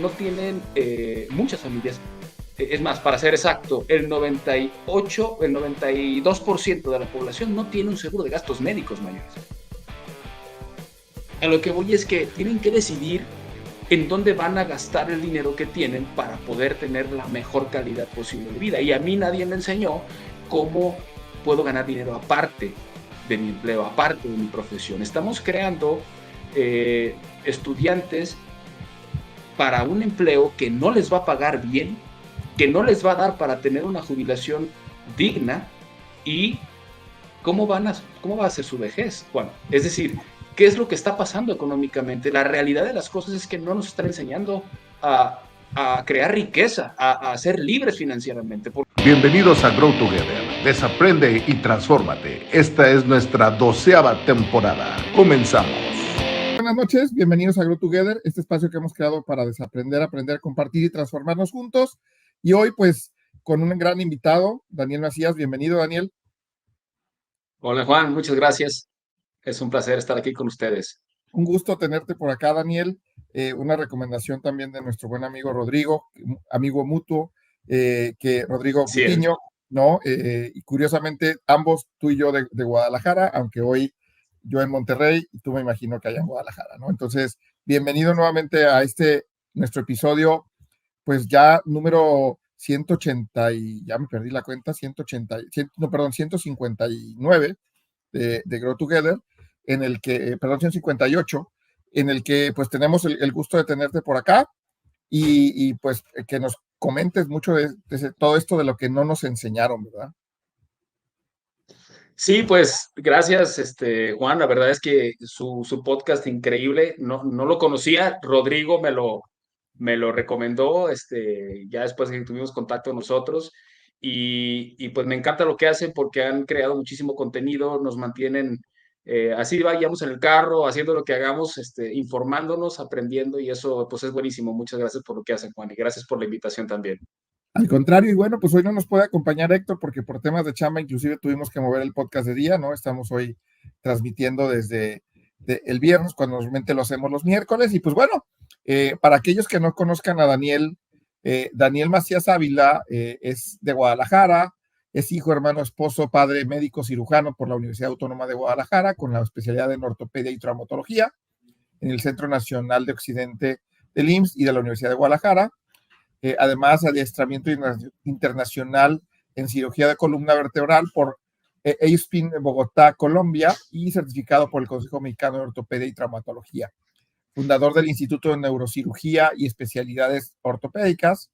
no tienen muchas familias. Es más, para ser exacto, el 92% de la población no tiene un seguro de gastos médicos mayores. A lo que voy es que tienen que decidir en dónde van a gastar el dinero que tienen para poder tener la mejor calidad posible de vida. Y a mí nadie me enseñó cómo puedo ganar dinero aparte de mi empleo, aparte de mi profesión. Estamos creando estudiantes para un empleo que no les va a pagar bien, que no les va a dar para tener una jubilación digna. Y ¿cómo va a ser su vejez, Juan? Es decir, ¿qué es lo que está pasando económicamente? La realidad de las cosas es que no nos están enseñando a crear riqueza, a ser libres financieramente. Bienvenidos a Grow Together. Desaprende y transfórmate. Esta es nuestra 12ª temporada. Comenzamos. Buenas noches, bienvenidos a Grow Together, este espacio que hemos creado para desaprender, aprender, compartir y transformarnos juntos. Y hoy, pues, con un gran invitado, Daniel Macías. Bienvenido, Daniel. Hola, Juan, muchas gracias. Es un placer estar aquí con ustedes. Un gusto tenerte por acá, Daniel. Una recomendación también de nuestro buen amigo Rodrigo, amigo mutuo, que Rodrigo Gutiño, ¿no? Y curiosamente, ambos, tú y yo de Guadalajara, aunque hoy yo en Monterrey, y tú me imagino que allá en Guadalajara, ¿no? Entonces, bienvenido nuevamente a nuestro episodio, pues ya número 180 y ya me perdí la cuenta, 159 de Grow Together, en el que, perdón, 158, en el que pues tenemos el gusto de tenerte por acá y pues que nos comentes mucho de todo esto de lo que no nos enseñaron, ¿verdad? Sí, pues gracias, Juan. La verdad es que su podcast increíble, no lo conocía. Rodrigo me lo recomendó, ya después de que tuvimos contacto nosotros. Y pues me encanta lo que hacen porque han creado muchísimo contenido, nos mantienen así vayamos en el carro, haciendo lo que hagamos, informándonos, aprendiendo, y eso pues es buenísimo. Muchas gracias por lo que hacen, Juan, y gracias por la invitación también. Al contrario, y bueno, pues hoy no nos puede acompañar Héctor porque por temas de chamba inclusive tuvimos que mover el podcast de día, ¿no? Estamos hoy transmitiendo desde el viernes, cuando normalmente lo hacemos los miércoles. Y pues bueno, para aquellos que no conozcan a Daniel, Daniel Macías Ávila es de Guadalajara, es hijo, hermano, esposo, padre, médico cirujano por la Universidad Autónoma de Guadalajara, con la especialidad en ortopedia y traumatología en el Centro Nacional de Occidente del IMSS y de la Universidad de Guadalajara. Además, adiestramiento internacional en cirugía de columna vertebral por ASPIN Bogotá, Colombia, y certificado por el Consejo Mexicano de Ortopedia y Traumatología. Fundador del Instituto de Neurocirugía y Especialidades Ortopédicas,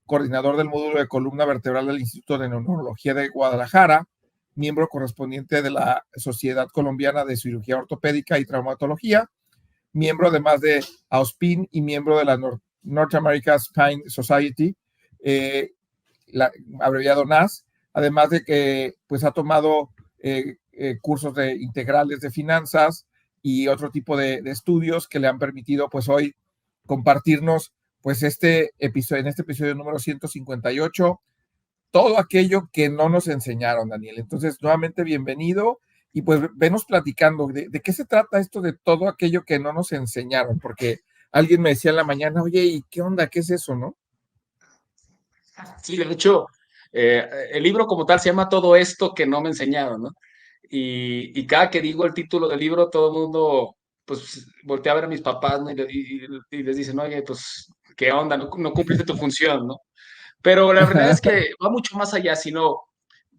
coordinador del módulo de columna vertebral del Instituto de Neurología de Guadalajara, miembro correspondiente de la Sociedad Colombiana de Cirugía Ortopédica y Traumatología, miembro además de AOSPIN y miembro de la North American Spine Society, abreviado NAS, además de que pues ha tomado cursos integrales de finanzas y otro tipo de estudios que le han permitido pues hoy compartirnos pues en este episodio número 158, todo aquello que no nos enseñaron, Daniel. Entonces, nuevamente bienvenido. Y pues venos platicando de qué se trata esto de todo aquello que no nos enseñaron, porque alguien me decía en la mañana, oye, ¿y qué onda? ¿Qué es eso, no? Sí, de hecho, el libro como tal se llama Todo esto que no me enseñaron, ¿no? Y cada que digo el título del libro, todo el mundo, pues, voltea a ver a mis papás, ¿no? Y les dicen, oye, pues, ¿qué onda? No cumpliste tu función, ¿no? Pero la verdad es que va mucho más allá, sino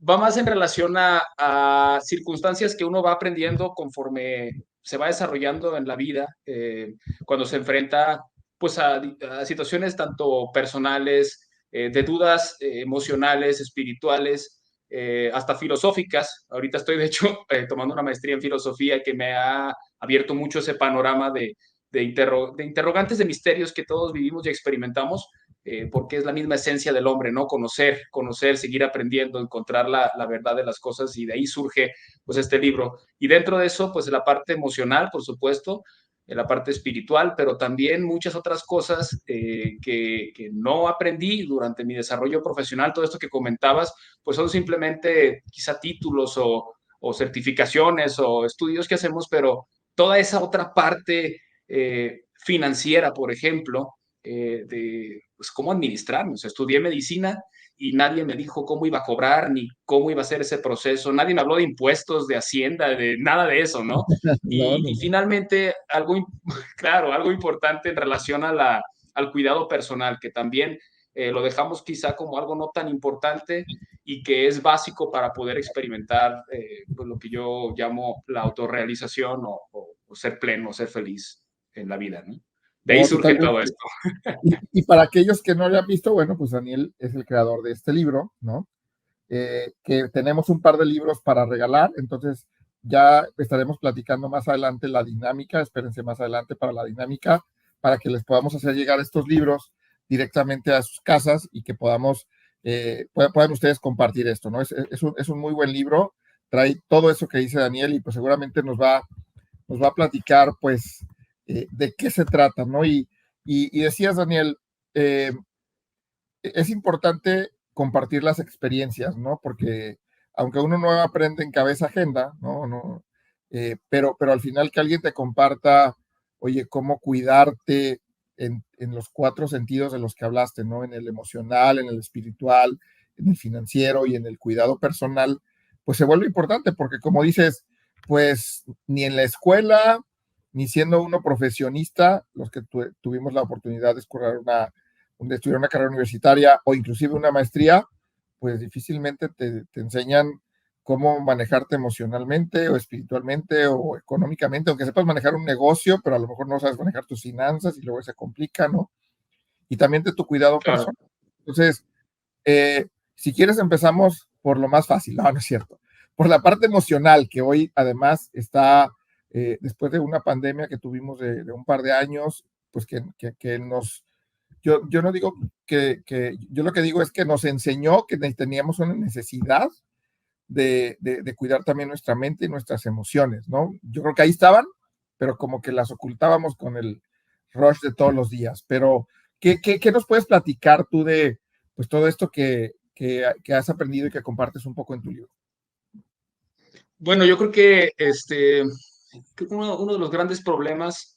va más en relación a circunstancias que uno va aprendiendo conforme se va desarrollando en la vida, cuando se enfrenta pues a situaciones tanto personales, de dudas emocionales, espirituales, hasta filosóficas. Ahorita estoy de hecho tomando una maestría en filosofía que me ha abierto mucho ese panorama de interrogantes, de misterios que todos vivimos y experimentamos, porque es la misma esencia del hombre, ¿no? Conocer, seguir aprendiendo, encontrar la verdad de las cosas, y de ahí surge pues este libro. Y dentro de eso, pues la parte emocional, por supuesto, la parte espiritual, pero también muchas otras cosas que no aprendí durante mi desarrollo profesional. Todo esto que comentabas, pues son simplemente quizá títulos o certificaciones o estudios que hacemos, pero toda esa otra parte financiera, por ejemplo, de pues, cómo administrarnos. Estudié medicina y nadie me dijo cómo iba a cobrar ni cómo iba a ser ese proceso. Nadie me habló de impuestos, de hacienda, de nada de eso, ¿no? No, no, Y no. finalmente, claro, algo importante en relación al cuidado personal, que también lo dejamos quizá como algo no tan importante y que es básico para poder experimentar pues lo que yo llamo la autorrealización o ser pleno, ser feliz en la vida, ¿no? De ahí No, surge todo totalmente. esto. Y para aquellos que no lo han visto, bueno, pues Daniel es el creador de este libro, ¿no? Que tenemos un par de libros para regalar, entonces ya estaremos platicando más adelante la dinámica, espérense más adelante para la dinámica, para que les podamos hacer llegar estos libros directamente a sus casas y que podamos, puedan ustedes compartir esto, ¿no? Es un muy buen libro, trae todo eso que dice Daniel y pues seguramente nos va a platicar pues de qué se trata, ¿no? Y decías, Daniel, eh, es importante compartir las experiencias, ¿no? Porque aunque uno no aprende en cabeza agenda, ¿no? No pero al final que alguien te comparta, oye, cómo cuidarte en los cuatro sentidos de los que hablaste, ¿no? En el emocional, en el espiritual, en el financiero y en el cuidado personal, pues se vuelve importante porque como dices, pues ni en la escuela, ni siendo uno profesionista, los que tuvimos la oportunidad de escuchar de estudiar una carrera universitaria o inclusive una maestría, pues difícilmente te enseñan cómo manejarte emocionalmente o espiritualmente o económicamente, aunque sepas manejar un negocio, pero a lo mejor no sabes manejar tus finanzas y luego se complica, ¿no? Y también de tu cuidado Claro. personal. Entonces, si quieres empezamos por lo más fácil, no, no es cierto, por la parte emocional, que hoy además está, después de una pandemia que tuvimos de un par de años, pues que nos yo no digo yo lo que digo es que nos enseñó que teníamos una necesidad de cuidar también nuestra mente y nuestras emociones, ¿no? Yo creo que ahí estaban, pero como que las ocultábamos con el rush de todos los días. Pero, ¿qué nos puedes platicar tú de pues todo esto que has aprendido y que compartes un poco en tu libro? Bueno, yo creo que creo que uno de los grandes problemas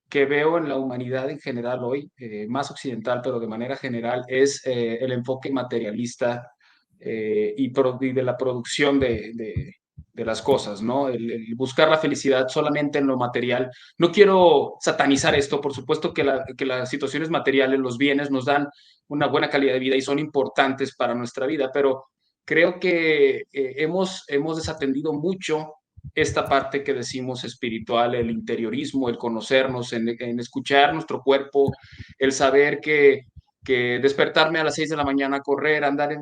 que veo en la humanidad en general hoy, más occidental, pero de manera general, es el enfoque materialista y de la producción de las cosas, ¿no? El buscar la felicidad solamente en lo material. No quiero satanizar esto, por supuesto que las situaciones materiales, los bienes nos dan una buena calidad de vida y son importantes para nuestra vida, pero creo que hemos desatendido mucho esta parte que decimos espiritual, el interiorismo, el conocernos, en escuchar nuestro cuerpo, el saber que despertarme a las 6 de la mañana, correr, andar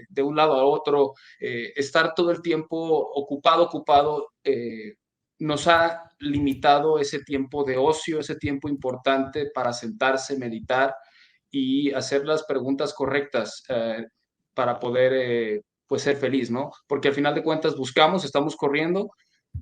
de un lado a otro, estar todo el tiempo ocupado, nos ha limitado ese tiempo de ocio, ese tiempo importante para sentarse, meditar y hacer las preguntas correctas para poder pues ser feliz, ¿no? Porque al final de cuentas buscamos, estamos corriendo,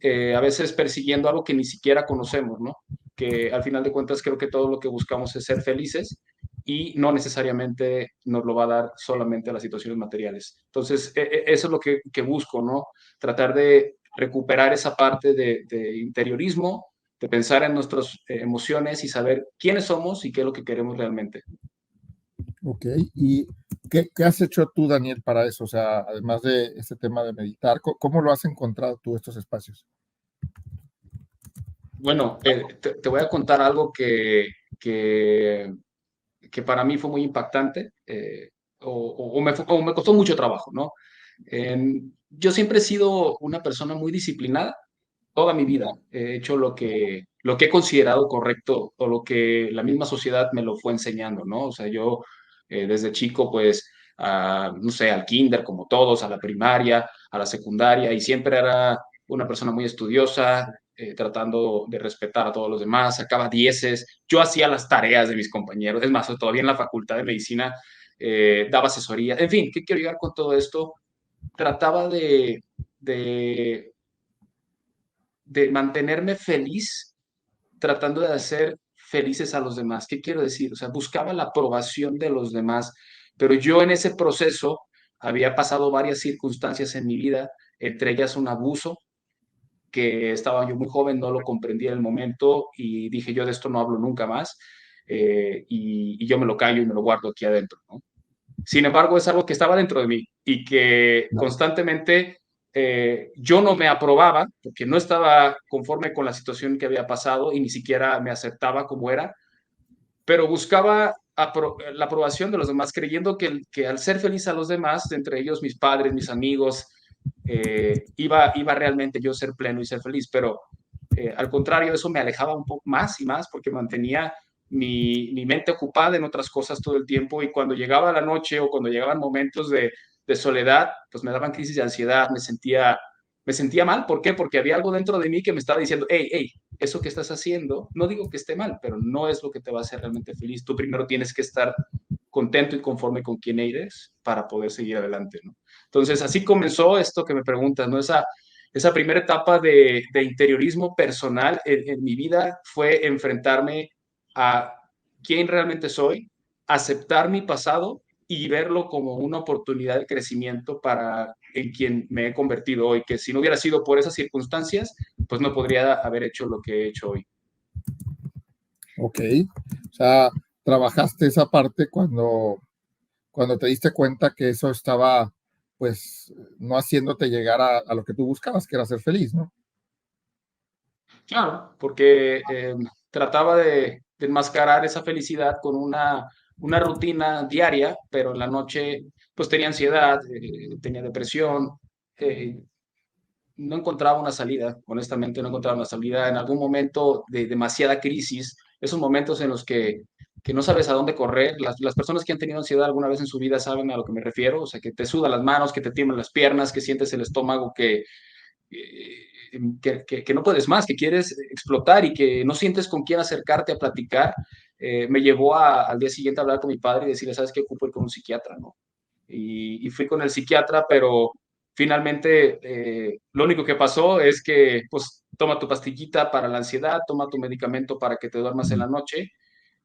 a veces persiguiendo algo que ni siquiera conocemos, ¿no? Que al final de cuentas creo que todo lo que buscamos es ser felices y no necesariamente nos lo va a dar solamente las situaciones materiales. Entonces, eso es lo que busco, ¿no? Tratar de recuperar esa parte de interiorismo, de pensar en nuestras emociones y saber quiénes somos y qué es lo que queremos realmente. Ok, ¿y qué has hecho tú, Daniel, para eso? O sea, además de este tema de meditar, ¿cómo lo has encontrado tú estos espacios? Bueno, te voy a contar algo que para mí fue muy impactante o me costó mucho trabajo, ¿no? Yo siempre he sido una persona muy disciplinada toda mi vida. He hecho lo que he considerado correcto o lo que la misma sociedad me lo fue enseñando, ¿no? O sea, yo desde chico, pues, no sé, al kinder como todos, a la primaria, a la secundaria, y siempre era una persona muy estudiosa, tratando de respetar a todos los demás, sacaba dieces, yo hacía las tareas de mis compañeros, es más, todavía en la facultad de medicina daba asesoría, en fin, ¿qué quiero llegar con todo esto? Trataba de, de mantenerme feliz tratando de hacer felices a los demás. ¿Qué quiero decir? O sea, buscaba la aprobación de los demás, pero yo en ese proceso había pasado varias circunstancias en mi vida, entre ellas un abuso, que estaba yo muy joven, no lo comprendí en el momento y dije yo de esto no hablo nunca más. y yo me lo callo y me lo guardo aquí adentro, ¿no? Sin embargo, es algo que estaba dentro de mí y que constantemente yo no me aprobaba porque no estaba conforme con la situación que había pasado y ni siquiera me aceptaba como era, pero buscaba la aprobación de los demás, creyendo que al ser feliz a los demás, entre ellos mis padres, mis amigos, iba realmente yo a ser pleno y ser feliz, pero al contrario, eso me alejaba un poco más y más porque mantenía mi mente ocupada en otras cosas todo el tiempo y cuando llegaba la noche o cuando llegaban momentos de soledad, pues me daban crisis de ansiedad, me sentía mal. ¿Por qué? Porque había algo dentro de mí que me estaba diciendo, hey, hey, eso que estás haciendo, no digo que esté mal, pero no es lo que te va a hacer realmente feliz. Tú primero tienes que estar contento y conforme con quien eres para poder seguir adelante, ¿no? Entonces, así comenzó esto que me preguntas, ¿no? Esa primera etapa de interiorismo personal en mi vida fue enfrentarme a quién realmente soy, aceptar mi pasado y verlo como una oportunidad de crecimiento para en quien me he convertido hoy, que si no hubiera sido por esas circunstancias, pues no podría haber hecho lo que he hecho hoy. Ok, o sea, trabajaste esa parte cuando te diste cuenta que eso estaba, pues, no haciéndote llegar a lo que tú buscabas, que era ser feliz, ¿no? Claro, porque trataba de enmascarar esa felicidad con una rutina diaria, pero en la noche pues tenía ansiedad, tenía depresión, eh, no encontraba una salida, honestamente no encontraba una salida. En algún momento de demasiada crisis, esos momentos en los que no sabes a dónde correr, las personas que han tenido ansiedad alguna vez en su vida saben a lo que me refiero, o sea, que te sudan las manos, que te tiemblan las piernas, que sientes el estómago que no puedes más, que quieres explotar y que no sientes con quién acercarte a platicar, me llevó al día siguiente a hablar con mi padre y decirle, ¿sabes qué? Ocupo ir con un psiquiatra, ¿no? Y fui con el psiquiatra, pero finalmente lo único que pasó es que, pues, toma tu pastillita para la ansiedad, toma tu medicamento para que te duermas en la noche.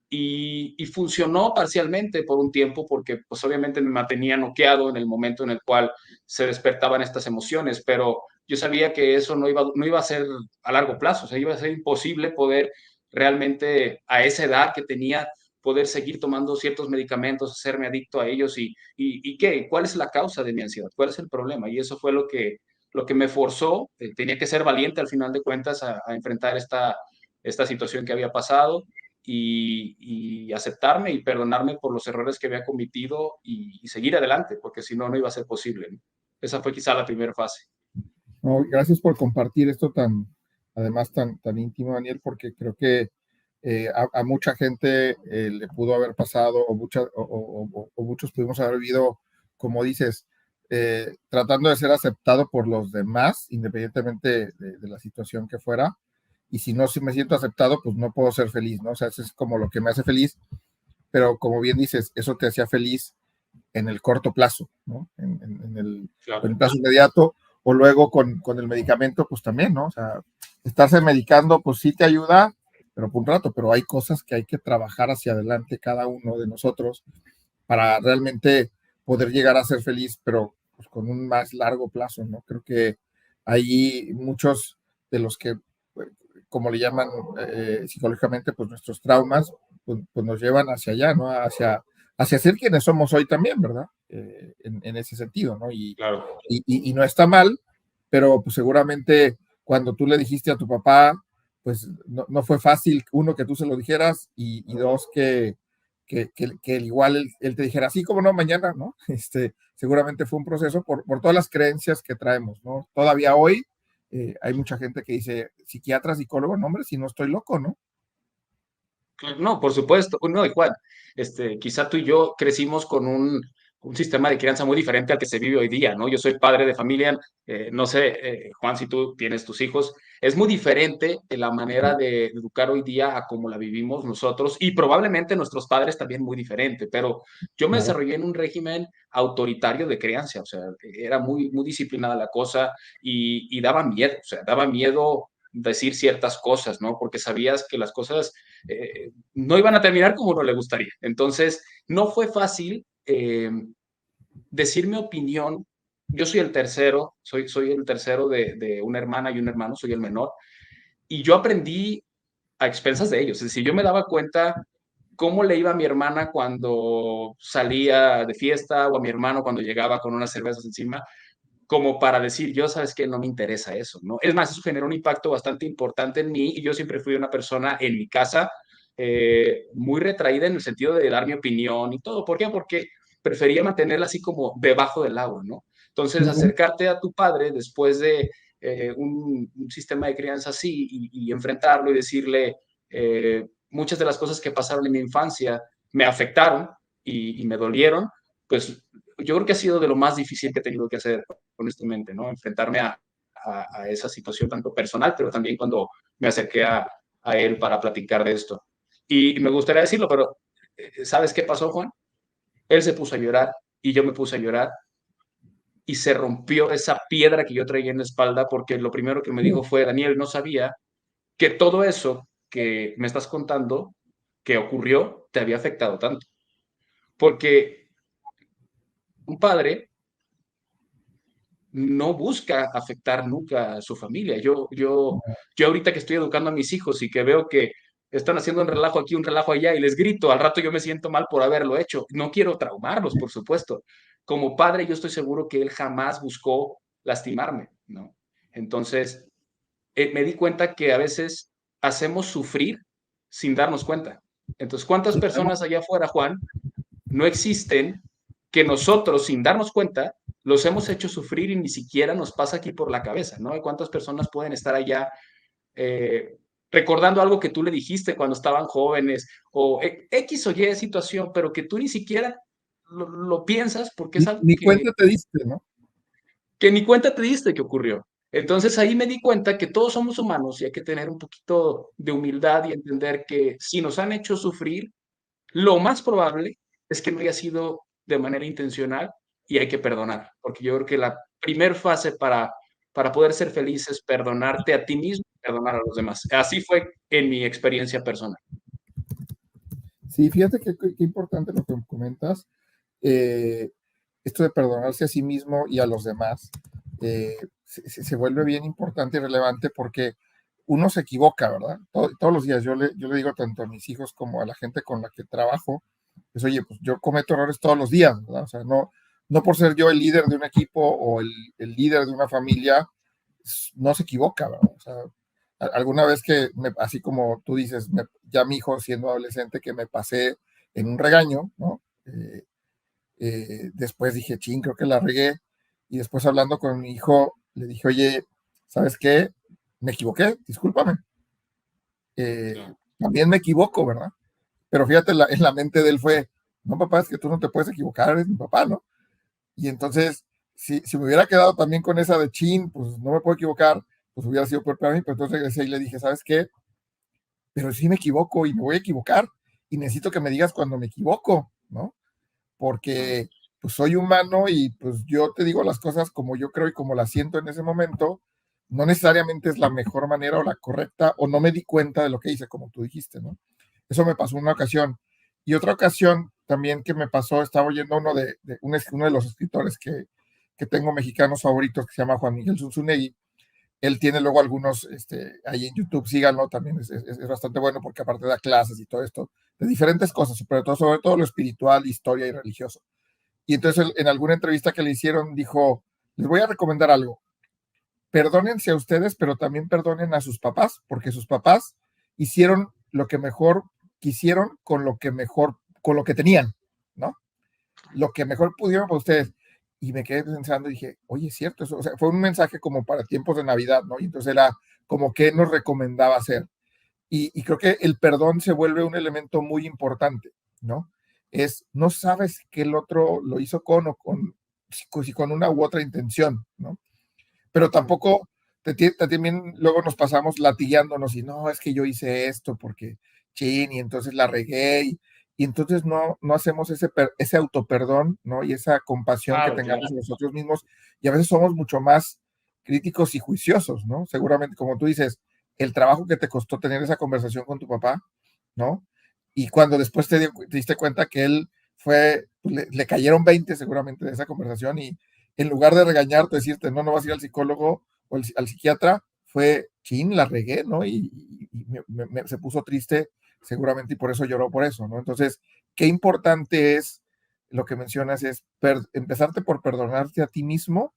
Y funcionó parcialmente por un tiempo porque pues obviamente me mantenía noqueado en el momento en el cual se despertaban estas emociones, pero yo sabía que eso no iba a ser a largo plazo, o sea, iba a ser imposible poder realmente a esa edad que tenía poder seguir tomando ciertos medicamentos, hacerme adicto a ellos y ¿qué? ¿Cuál es la causa de mi ansiedad? ¿Cuál es el problema? Y eso fue lo que me forzó, tenía que ser valiente al final de cuentas a enfrentar esta situación que había pasado y aceptarme y perdonarme por los errores que había cometido y seguir adelante, porque si no, no iba a ser posible, ¿no? Esa fue quizá la primera fase. No, gracias por compartir esto además tan íntimo, Daniel, porque creo que a mucha gente le pudo haber pasado o muchos pudimos haber vivido, como dices, tratando de ser aceptado por los demás, independientemente de la situación que fuera. Y si no, si me siento aceptado, pues no puedo ser feliz, ¿no? O sea, eso es como lo que me hace feliz, pero como bien dices, eso te hacía feliz en el corto plazo, ¿no? En el plazo inmediato, o luego con el medicamento, pues también, ¿no? O sea, estarse medicando, pues sí te ayuda, pero por un rato, pero hay cosas que hay que trabajar hacia adelante cada uno de nosotros para realmente poder llegar a ser feliz, pero pues, con un más largo plazo, ¿no? Creo que hay muchos de los que, como le llaman psicológicamente, pues nuestros traumas, pues nos llevan hacia allá, ¿no? Hacia ser quienes somos hoy también, ¿verdad? En ese sentido, ¿no? Claro. Y no está mal, pero pues seguramente cuando tú le dijiste a tu papá, pues no fue fácil, uno, que tú se lo dijeras y dos, que igual él te dijera, así como no, mañana, ¿no? Seguramente fue un proceso por todas las creencias que traemos, ¿no? Todavía hoy hay mucha gente que dice, psiquiatra, psicólogo, no, hombre, si no estoy loco, ¿no? No, por supuesto. No, igual. Quizá tú y yo crecimos con un sistema de crianza muy diferente al que se vive hoy día, ¿no? Yo soy padre de familia, no sé, Juan, si tú tienes tus hijos, es muy diferente de la manera de educar hoy día a como la vivimos nosotros y probablemente nuestros padres también muy diferente, pero yo me Claro. desarrollé en un régimen autoritario de crianza, o sea, era muy disciplinada la cosa y daba miedo, o sea, daba miedo decir ciertas cosas, ¿no? Porque sabías que las cosas no iban a terminar como uno le gustaría. Entonces, no fue fácil decir mi opinión. Yo soy el tercero, soy el tercero de una hermana y un hermano, soy el menor, y yo aprendí a expensas de ellos. Es decir, yo me daba cuenta cómo le iba a mi hermana cuando salía de fiesta o a mi hermano cuando llegaba con unas cervezas encima, como para decir, yo sabes que no me interesa eso, ¿no? Es más, eso generó un impacto bastante importante en mí y yo siempre fui una persona en mi casa muy retraída en el sentido de dar mi opinión y todo. ¿Por qué? Porque prefería mantenerla así como debajo del agua, ¿no? Entonces, Ujú. acercarte a tu padre después de un sistema de crianza así y enfrentarlo y decirle muchas de las cosas que pasaron en mi infancia me afectaron y me dolieron, pues yo creo que ha sido de lo más difícil que he tenido que hacer, honestamente, ¿no? Enfrentarme a esa situación tanto personal, pero también cuando me acerqué a él para platicar de esto. Y me gustaría decirlo, pero ¿sabes qué pasó, Juan? Él se puso a llorar y yo me puse a llorar y se rompió esa piedra que yo traía en la espalda porque lo primero que me dijo fue, Daniel, no sabía que todo eso que me estás contando que ocurrió te había afectado tanto. Porque un padre no busca afectar nunca a su familia. Yo ahorita que estoy educando a mis hijos y que veo que están haciendo un relajo aquí, un relajo allá y les grito, al rato yo me siento mal por haberlo hecho. No quiero traumarlos, por supuesto. Como padre, yo estoy seguro que él jamás buscó lastimarme, ¿no? Entonces, me di cuenta que a veces hacemos sufrir sin darnos cuenta. Entonces, ¿cuántas personas allá afuera, Juan, no existen que nosotros, sin darnos cuenta, los hemos hecho sufrir y ni siquiera nos pasa aquí por la cabeza, ¿no? ¿Y cuántas personas pueden estar allá eh, recordando algo que tú le dijiste cuando estaban jóvenes o X o Y situación, pero que tú ni siquiera lo piensas porque es algo Ni cuenta te diste, ¿no? que ni cuenta te diste que ocurrió? Entonces ahí me di cuenta que todos somos humanos y hay que tener un poquito de humildad y entender que si nos han hecho sufrir, lo más probable es que no haya sido de manera intencional y hay que perdonar, porque yo creo que la primer fase para poder ser feliz es perdonarte a ti mismo y perdonar a los demás. Así fue en mi experiencia personal. Sí, fíjate qué importante lo que comentas. Eh, Esto de perdonarse a sí mismo y a los demás se vuelve bien importante y relevante porque uno se equivoca, ¿verdad? Todos los días yo le digo tanto a mis hijos como a la gente con la que trabajo, pues oye, pues yo cometo errores todos los días, ¿verdad? O sea, no por ser yo el líder de un equipo o el líder de una familia, no se equivoca, ¿verdad? O sea, alguna vez que, así como tú dices, ya mi hijo siendo adolescente, que me pasé en un regaño, ¿no? Después dije, ching, creo que la regué. Y después hablando con mi hijo, le dije, oye, ¿sabes qué? Me equivoqué, discúlpame. También me equivoco, ¿verdad? Pero fíjate, en la mente de él fue, no, papá, es que tú no te puedes equivocar, eres mi papá, ¿no? Y entonces, si me hubiera quedado también con esa de chin, pues no me puedo equivocar, pues hubiera sido peor para mí. Pero entonces regresé y le dije, ¿sabes qué? Pero sí me equivoco y me voy a equivocar. Y necesito que me digas cuando me equivoco, ¿no? Porque pues soy humano y pues yo te digo las cosas como yo creo y como las siento en ese momento, no necesariamente es la mejor manera o la correcta, o no me di cuenta de lo que hice, como tú dijiste, ¿no? Eso me pasó una ocasión. Y otra ocasión también que me pasó, estaba oyendo uno de los escritores que tengo mexicanos favoritos, que se llama Juan Miguel Zunzunegui. Él tiene luego algunos, ahí en YouTube, síganlo, también es bastante bueno porque aparte da clases y todo esto, de diferentes cosas, pero sobre todo lo espiritual, historia y religioso. Y entonces en alguna entrevista que le hicieron dijo, les voy a recomendar algo, perdónense a ustedes, pero también perdonen a sus papás, porque sus papás hicieron lo que mejor quisieron con lo que tenían, ¿no? Lo que mejor pudieron para ustedes. Y me quedé pensando y dije, oye, es cierto, eso, o sea, fue un mensaje como para tiempos de Navidad, ¿no? Y entonces era como que nos recomendaba hacer. Y creo que el perdón se vuelve un elemento muy importante, ¿no? No sabes que el otro lo hizo si con una u otra intención, ¿no? Pero tampoco también luego nos pasamos latigueándonos y no, es que yo hice esto porque chin, y entonces la regué y entonces no hacemos ese autoperdón, ¿no? Y esa compasión que Claro, tengamos claro. en nosotros mismos y a veces somos mucho más críticos y juiciosos, ¿no? Seguramente, como tú dices, el trabajo que te costó tener esa conversación con tu papá, ¿no? Y cuando después te diste cuenta que él pues, le cayeron 20 seguramente de esa conversación y en lugar de regañarte, decirte, no vas a ir al psicólogo o al psiquiatra, fue, chin, la regué, ¿no? Y se puso triste seguramente, y por eso lloró por eso, ¿no? Entonces, qué importante es lo que mencionas, es empezarte por perdonarte a ti mismo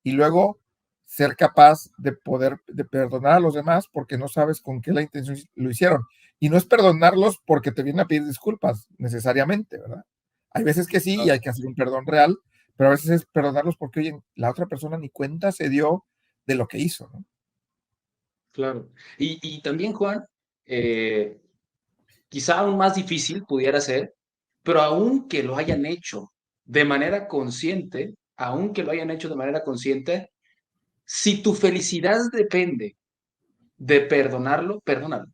y luego ser capaz de poder de perdonar a los demás porque no sabes con qué la intención lo hicieron. Y no es perdonarlos porque te vienen a pedir disculpas necesariamente, ¿verdad? Hay veces que sí y hay que hacer un perdón real, pero a veces es perdonarlos porque, oye, la otra persona ni cuenta se dio de lo que hizo, ¿no? Claro. Y también, Juan, eh, quizá aún más difícil pudiera ser, pero aunque lo hayan hecho de manera consciente, aunque lo hayan hecho de manera consciente, si tu felicidad depende de perdonarlo, perdónalo.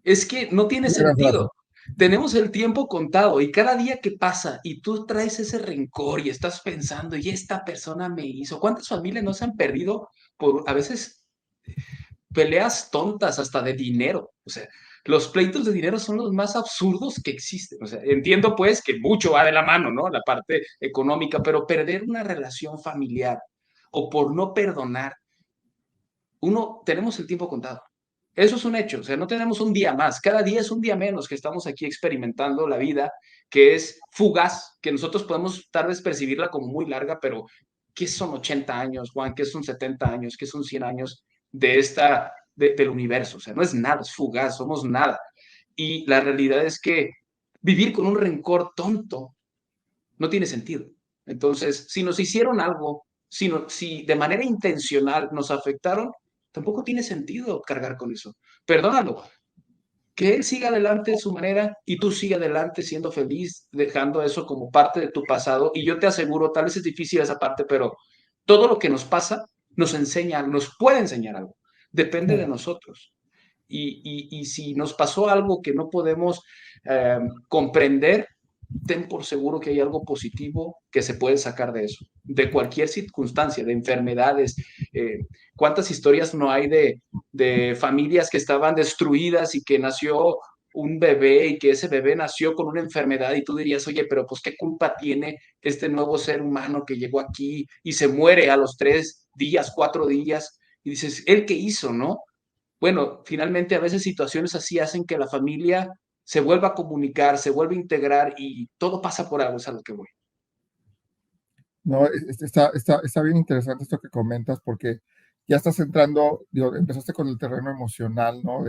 Es que no tiene Qué gran frase. sentido. Tenemos el tiempo contado y cada día que pasa y tú traes ese rencor y estás pensando, y esta persona me hizo, ¿cuántas familias no se han perdido por a veces peleas tontas hasta de dinero? O sea, los pleitos de dinero son los más absurdos que existen. O sea, entiendo pues que mucho va de la mano, ¿no? La parte económica, pero perder una relación familiar o por no perdonar, tenemos el tiempo contado. Eso es un hecho, o sea, no tenemos un día más, cada día es un día menos que estamos aquí experimentando la vida, que es fugaz, que nosotros podemos tal vez percibirla como muy larga, pero ¿qué son 80 años, Juan? ¿Qué son 70 años? ¿Qué son 100 años del universo? O sea, no es nada, es fugaz, somos nada. Y la realidad es que vivir con un rencor tonto no tiene sentido. Entonces, si nos hicieron algo, si de manera intencional nos afectaron, tampoco tiene sentido cargar con eso. Perdónalo, que él siga adelante de su manera y tú siga adelante siendo feliz, dejando eso como parte de tu pasado. Y yo te aseguro, tal vez es difícil esa parte, pero todo lo que nos pasa nos enseña, nos puede enseñar algo. Depende de nosotros. Y si nos pasó algo que no podemos comprender, ten por seguro que hay algo positivo que se puede sacar de eso, de cualquier circunstancia, de enfermedades. ¿Cuántas historias no hay de familias que estaban destruidas y que nació un bebé y que ese bebé nació con una enfermedad y tú dirías, oye, pero pues qué culpa tiene este nuevo ser humano que llegó aquí y se muere a los 3 días, 4 días? Y dices, ¿él qué hizo, no? Bueno, finalmente a veces situaciones así hacen que la familia se vuelva a comunicar, se vuelva a integrar y todo pasa por algo, es a lo que voy. No, está bien interesante esto que comentas porque ya estás entrando, digo, empezaste con el terreno emocional, ¿no?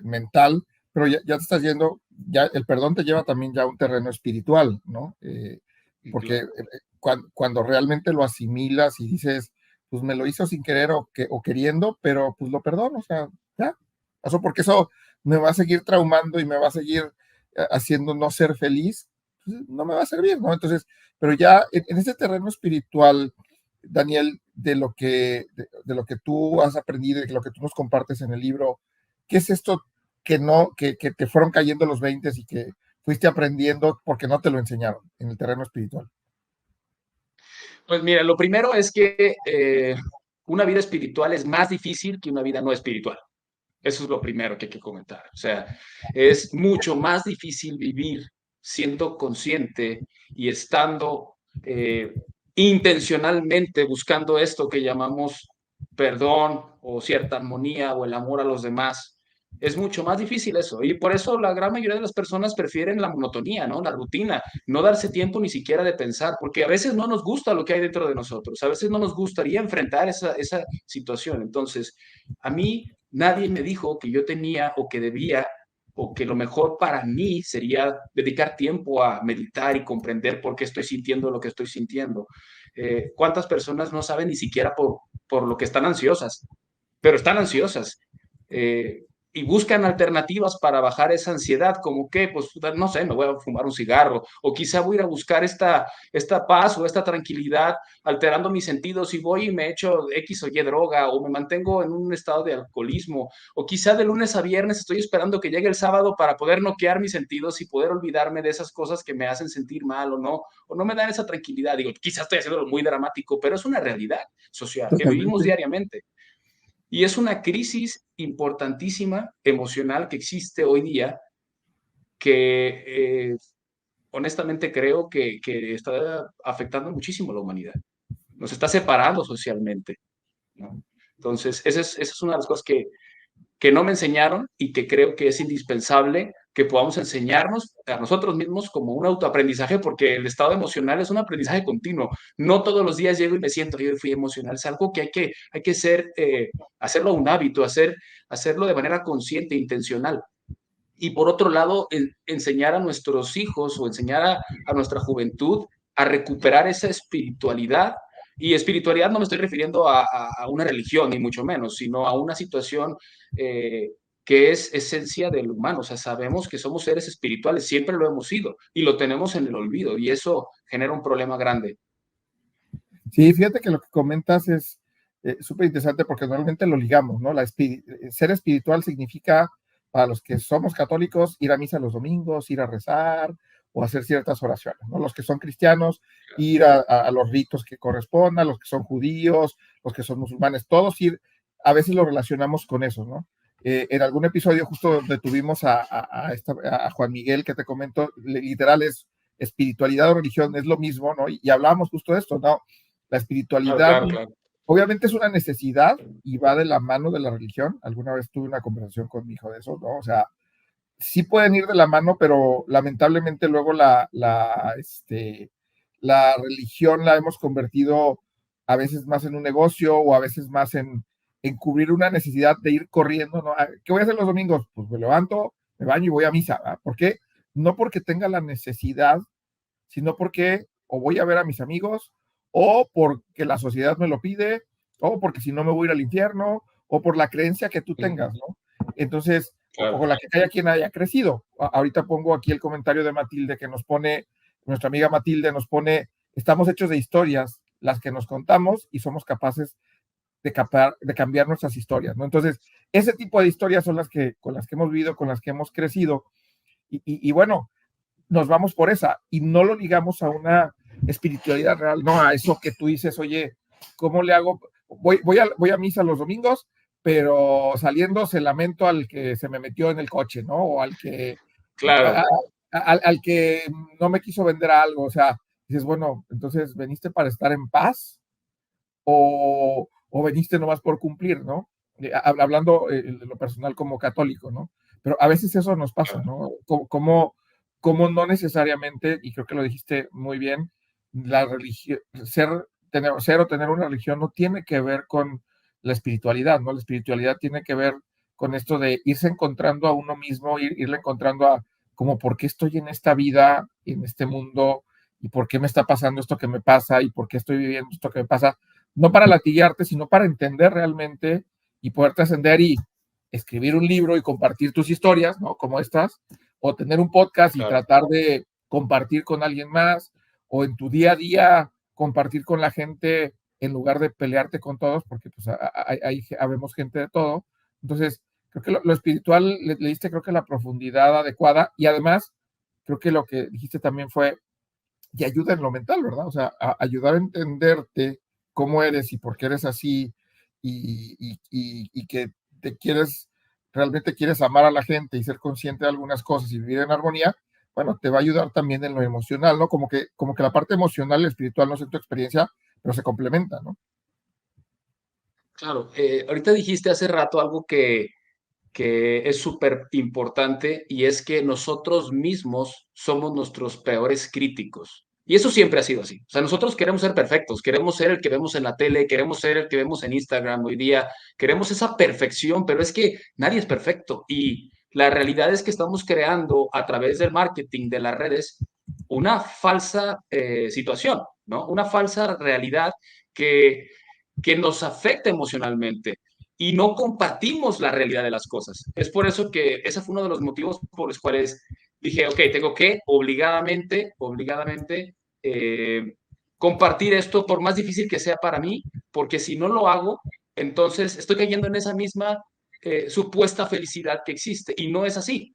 Mental, pero ya te estás yendo, ya el perdón te lleva también ya a un terreno espiritual, ¿no? Porque Claro. cuando realmente lo asimilas y dices, pues me lo hizo sin querer o queriendo, pero pues lo perdono, o sea, ya, eso porque eso me va a seguir traumando y me va a seguir haciendo no ser feliz, pues, no me va a servir, ¿no? Entonces, pero ya en ese terreno espiritual, Daniel, de lo que tú has aprendido y de lo que tú nos compartes en el libro, ¿qué es esto que no, que te fueron cayendo los 20 y que fuiste aprendiendo porque no te lo enseñaron en el terreno espiritual? Pues mira, lo primero es que una vida espiritual es más difícil que una vida no espiritual. Eso es lo primero que hay que comentar. O sea, es mucho más difícil vivir siendo consciente y estando intencionalmente buscando esto que llamamos perdón o cierta armonía o el amor a los demás. Es mucho más difícil eso. Y por eso la gran mayoría de las personas prefieren la monotonía, ¿no? La rutina, no darse tiempo ni siquiera de pensar, porque a veces no nos gusta lo que hay dentro de nosotros, a veces no nos gustaría enfrentar esa situación. Entonces, a mí nadie me dijo que yo tenía o que debía o que lo mejor para mí sería dedicar tiempo a meditar y comprender por qué estoy sintiendo lo que estoy sintiendo. ¿Cuántas personas no saben ni siquiera por lo que están ansiosas? Pero están ansiosas. Eh, y buscan alternativas para bajar esa ansiedad, como que, pues, no sé, me voy a fumar un cigarro, o quizá voy a ir a buscar esta paz o esta tranquilidad alterando mis sentidos y voy y me echo X o Y droga, o me mantengo en un estado de alcoholismo, o quizá de lunes a viernes estoy esperando que llegue el sábado para poder noquear mis sentidos y poder olvidarme de esas cosas que me hacen sentir mal o no me dan esa tranquilidad. Digo, quizás estoy haciéndolo muy dramático, pero es una realidad social que vivimos Totalmente. diariamente. Y es una crisis importantísima emocional que existe hoy día que honestamente creo que está afectando muchísimo a la humanidad. Nos está separando socialmente, ¿no? Entonces, esa es una de las cosas que no me enseñaron y que creo que es indispensable que podamos enseñarnos a nosotros mismos como un autoaprendizaje, porque el estado emocional es un aprendizaje continuo. No todos los días llego y me siento, yo fui emocional. Es algo que hay que ser, hacerlo un hábito, hacerlo de manera consciente, intencional. Y por otro lado, enseñar a nuestros hijos o enseñar a nuestra juventud a recuperar esa espiritualidad. Y espiritualidad no me estoy refiriendo a una religión, ni mucho menos, sino a una situación que es esencia del humano. O sea, sabemos que somos seres espirituales, siempre lo hemos sido y lo tenemos en el olvido y eso genera un problema grande. Sí, fíjate que lo que comentas es súper interesante porque normalmente lo ligamos, ¿no? Ser espiritual significa, para los que somos católicos, ir a misa los domingos, ir a rezar o hacer ciertas oraciones, ¿no? Los que son cristianos, ir a los ritos que correspondan, los que son judíos, los que son musulmanes, todos ir, a veces lo relacionamos con eso, ¿no? En algún episodio justo donde tuvimos a Juan Miguel, que te comento, literal es espiritualidad o religión, es lo mismo, ¿no? Y hablábamos justo de esto, ¿no? La espiritualidad, Claro. obviamente es una necesidad y va de la mano de la religión. Alguna vez tuve una conversación con mi hijo de eso, ¿no? O sea, sí pueden ir de la mano, pero lamentablemente luego la religión la hemos convertido a veces más en un negocio o a veces más en cubrir una necesidad de ir corriendo, ¿no? ¿Qué voy a hacer los domingos? Pues me levanto, me baño y voy a misa, ¿verdad? ¿Por qué? No porque tenga la necesidad, sino porque o voy a ver a mis amigos, o porque la sociedad me lo pide, o porque si no me voy a ir al infierno, o por la creencia que tú tengas, ¿no? Entonces, o con la que haya quien haya crecido. Ahorita pongo aquí el comentario de Matilde que nos pone, nuestra amiga Matilde nos pone, estamos hechos de historias, las que nos contamos y somos capaces de cambiar nuestras historias, ¿no? Entonces, ese tipo de historias son con las que hemos vivido, con las que hemos crecido, y bueno, nos vamos por esa y no lo ligamos a una espiritualidad real, no a eso que tú dices, oye, ¿cómo le hago? Voy a misa los domingos, pero saliendo se lamento al que se me metió en el coche, ¿no? O Claro. al que no me quiso vender algo, o sea, dices, bueno, entonces veniste para estar en paz o veniste nomás por cumplir, ¿no? Hablando de lo personal como católico, ¿no? Pero a veces eso nos pasa, ¿no? Como no necesariamente, y creo que lo dijiste muy bien, la religión, ser o tener una religión no tiene que ver con la espiritualidad, ¿no? La espiritualidad tiene que ver con esto de irse encontrando a uno mismo, irle encontrando a como por qué estoy en esta vida, en este mundo, y por qué me está pasando esto que me pasa, y por qué estoy viviendo esto que me pasa, no para latillarte, sino para entender realmente y poder trascender y escribir un libro y compartir tus historias, ¿no? Como estas, o tener un podcast y tratar de compartir con alguien más, o en tu día a día compartir con la gente en lugar de pelearte con todos, porque pues habemos gente de todo. Entonces, creo que lo espiritual le diste, creo que la profundidad adecuada, y además, creo que lo que dijiste también fue, y ayuda en lo mental, ¿verdad? O sea, ayudar a entenderte cómo eres y por qué eres así, y que realmente quieres amar a la gente y ser consciente de algunas cosas y vivir en armonía, bueno, te va a ayudar también en lo emocional, ¿no? Como que la parte emocional y espiritual, no sé tu experiencia, pero se complementa, ¿no? Claro, ahorita dijiste hace rato algo que es súper importante y es que nosotros mismos somos nuestros peores críticos. Y eso siempre ha sido así. O sea, nosotros queremos ser perfectos, queremos ser el que vemos en la tele, queremos ser el que vemos en Instagram hoy día, queremos esa perfección, pero es que nadie es perfecto. Y la realidad es que estamos creando a través del marketing, de las redes, una falsa situación, ¿no? Una falsa realidad que, que nos afecta emocionalmente y no compartimos la realidad de las cosas. Es por eso que ese fue uno de los motivos por los cuales dije, ok, tengo que obligadamente compartir esto por más difícil que sea para mí, porque si no lo hago, entonces estoy cayendo en esa misma supuesta felicidad que existe y no es así.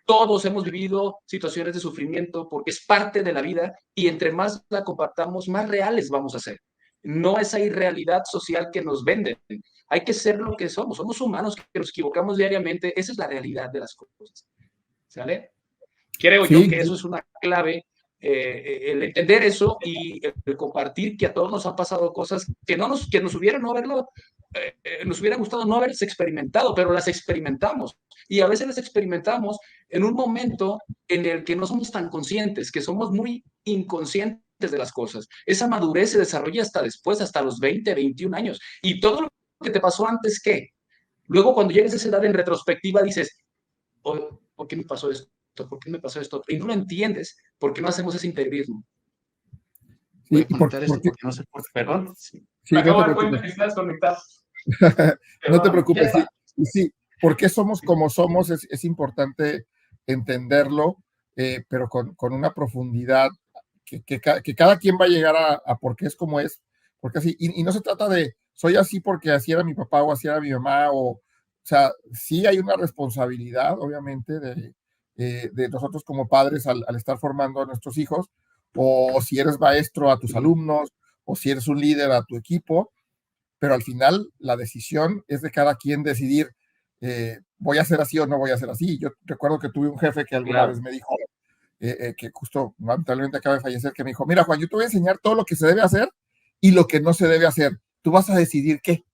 Todos hemos vivido situaciones de sufrimiento porque es parte de la vida y entre más la compartamos, más reales vamos a ser. No esa irrealidad social que nos venden. Hay que ser lo que somos. Somos humanos que nos equivocamos diariamente. Esa es la realidad de las cosas. ¿Sale? Creo yo Sí, que eso es una clave, el entender eso y el compartir que a todos nos han pasado cosas que nos hubieran no haberlo nos hubiera gustado no haberlas experimentado, pero las experimentamos. Y a veces las experimentamos en un momento en el que no somos tan conscientes, que somos muy inconscientes de las cosas. Esa madurez se desarrolla hasta después, hasta los 20, 21 años. Y todo lo que te pasó antes, ¿qué? Luego, cuando llegues a esa edad en retrospectiva, dices, oh, ¿por qué me pasó esto? ¿Por qué me pasó esto? Y no lo entiendes. ¿Por qué no hacemos ese integrismo? Voy Sí, a conectar esto porque no sé por qué. Perdón. Sí. sí, Me no acabo te de dar cuenta preocupes. que estás conectado. No te Perdón. preocupes, sí, sí, por qué somos como somos es importante entenderlo, pero con una profundidad que cada quien va a llegar a por qué es como es, porque así, y no se trata de soy así porque así era mi papá o así era mi mamá, o sea, sí hay una responsabilidad, obviamente, de nosotros como padres al estar formando a nuestros hijos, o si eres maestro a tus alumnos, o si eres un líder a tu equipo, pero al final la decisión es de cada quien decidir, voy a hacer así o no voy a hacer así. Yo recuerdo que tuve un jefe que alguna vez Claro. me dijo, que justo lamentablemente acaba de fallecer, que me dijo, mira Juan, yo te voy a enseñar todo lo que se debe hacer y lo que no se debe hacer. Tú vas a decidir qué,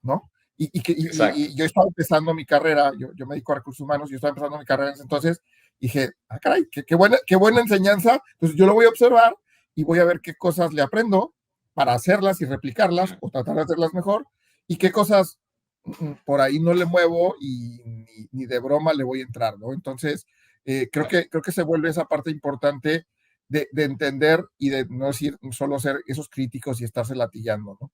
¿no? Exacto. Y yo estaba empezando mi carrera, yo me dedico a recursos humanos, yo estaba empezando mi carrera en ese entonces, dije, ah, caray, qué buena enseñanza, entonces yo lo voy a observar y voy a ver qué cosas le aprendo para hacerlas y replicarlas o tratar de hacerlas mejor, y qué cosas por ahí no le muevo y ni de broma le voy a entrar, ¿no? Entonces, creo que se vuelve esa parte importante de entender y de no decir solo ser esos críticos y estarse latillando, ¿no?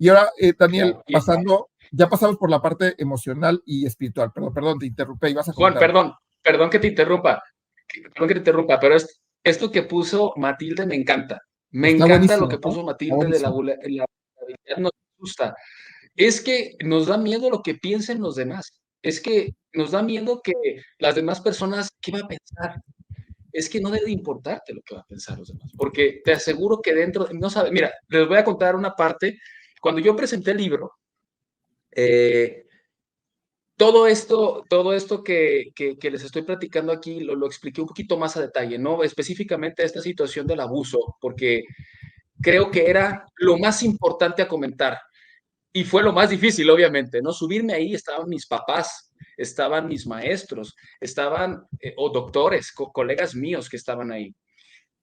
Y ahora, Daniel, Claro. ya pasamos por la parte emocional y espiritual. Perdón, te interrumpí y vas a Juan, comentar. perdón que te interrumpa. Perdón que te interrumpa, pero esto que puso Matilde me encanta. Me Está encanta lo buenísimo, que ¿no? puso Está Matilde de la buenísimo. vulnerabilidad, nos gusta. Es que nos da miedo lo que piensen los demás. Es que nos da miedo que las demás personas, ¿qué va a pensar? Es que no debe importarte lo que va a pensar los demás, porque te aseguro que dentro, no sabe, mira, les voy a contar una parte. Cuando yo presenté el libro, eh, todo esto que les estoy platicando aquí lo expliqué un poquito más a detalle, ¿no? Específicamente esta situación del abuso, porque creo que era lo más importante a comentar. Y fue lo más difícil, obviamente, ¿no? Subirme ahí, estaban mis papás, estaban mis maestros, estaban, o doctores, colegas míos que estaban ahí.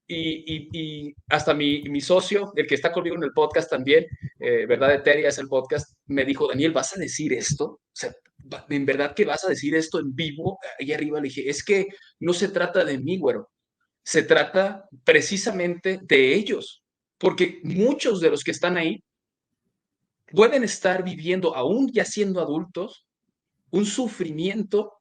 Y hasta mi socio, el que está conmigo en el podcast también, ¿verdad? Eteria es el podcast, me dijo, Daniel, ¿vas a decir esto? O sea, ¿en verdad que vas a decir esto en vivo? Ahí arriba le dije, es que no se trata de mí, güero, se trata precisamente de ellos, porque muchos de los que están ahí pueden estar viviendo, aún ya siendo adultos, un sufrimiento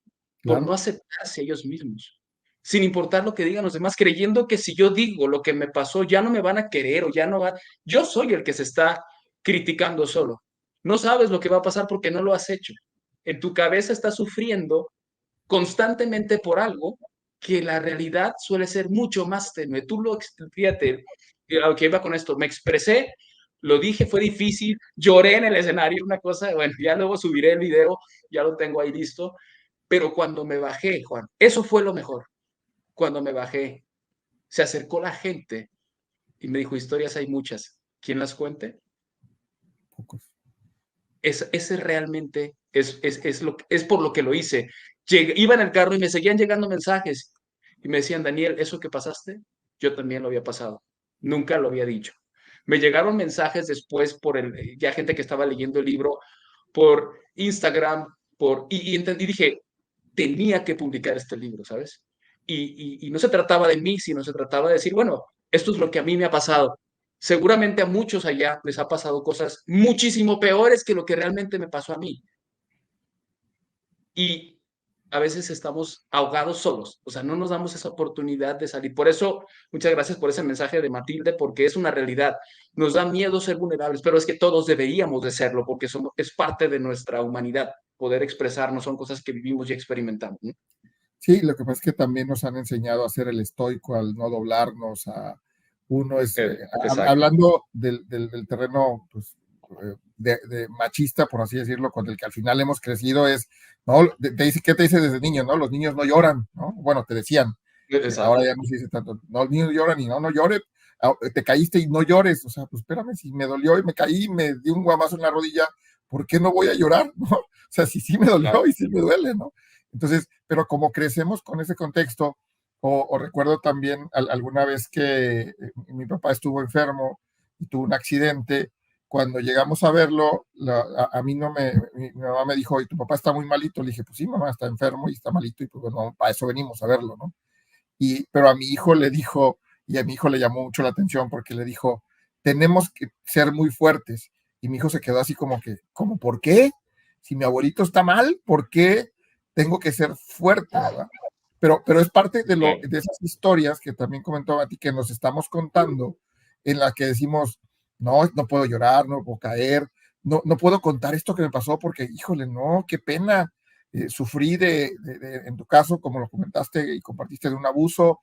por no Claro, aceptarse a ellos mismos, sin importar lo que digan los demás, creyendo que si yo digo lo que me pasó, ya no me van a querer o ya no va. Yo soy el que se está criticando solo. No sabes lo que va a pasar porque no lo has hecho. En tu cabeza estás sufriendo constantemente por algo que la realidad suele ser mucho más tenue. Fíjate, a lo que iba con esto, me expresé, lo dije, fue difícil, lloré en el escenario, una cosa, bueno, ya luego subiré el video, ya lo tengo ahí listo, pero cuando me bajé, Juan, eso fue lo mejor. Cuando me bajé, se acercó la gente y me dijo, historias hay muchas. ¿Quién las cuente? pocos. Ese realmente es por lo que lo hice. Iba en el carro y me seguían llegando mensajes y me decían, Daniel, eso que pasaste, yo también lo había pasado. Nunca lo había dicho. Me llegaron mensajes después ya gente que estaba leyendo el libro por Instagram, y dije, tenía que publicar este libro, ¿sabes? Y no se trataba de mí, sino se trataba de decir, bueno, esto es lo que a mí me ha pasado. Seguramente a muchos allá les ha pasado cosas muchísimo peores que lo que realmente me pasó a mí. Y a veces estamos ahogados solos, o sea, no nos damos esa oportunidad de salir. Por eso, muchas gracias por ese mensaje de Matilde, porque es una realidad. Nos da miedo ser vulnerables, pero es que todos deberíamos de serlo, porque es parte de nuestra humanidad. Poder expresarnos son cosas que vivimos y experimentamos, ¿no? Sí, lo que pasa es que también nos han enseñado a ser el estoico, al no doblarnos, a uno es, Exacto. hablando del terreno pues, de machista, por así decirlo, con el que al final hemos crecido, es, ¿no? ¿Qué te dice desde niño, no? Los niños no lloran, ¿no? Bueno, te decían, ahora Exacto. ya no se dice tanto, no, los niños lloran y no llores, te caíste y no llores, o sea, pues espérame, si me dolió y me caí, me di un guamazo en la rodilla, ¿por qué no voy a llorar? ¿No? O sea, sí me dolió claro, y sí me duele, ¿no? Entonces, pero como crecemos con ese contexto, o recuerdo también alguna vez que mi papá estuvo enfermo y tuvo un accidente, cuando llegamos a verlo, a mí no mi mamá me dijo, y tu papá está muy malito. Le dije, pues sí, mamá, está enfermo y está malito, y pues bueno, para eso venimos a verlo, ¿no? Pero a mi hijo le dijo, y a mi hijo le llamó mucho la atención porque le dijo, tenemos que ser muy fuertes. Y mi hijo se quedó así como que, ¿cómo por qué? Si mi abuelito está mal, ¿por qué tengo que ser fuerte, verdad? Pero es parte ok, de esas historias que también comentó a ti, que nos estamos contando, en la que decimos, no puedo llorar, no puedo caer, no puedo contar esto que me pasó porque, híjole, no, qué pena, sufrí en tu caso, como lo comentaste y compartiste, de un abuso,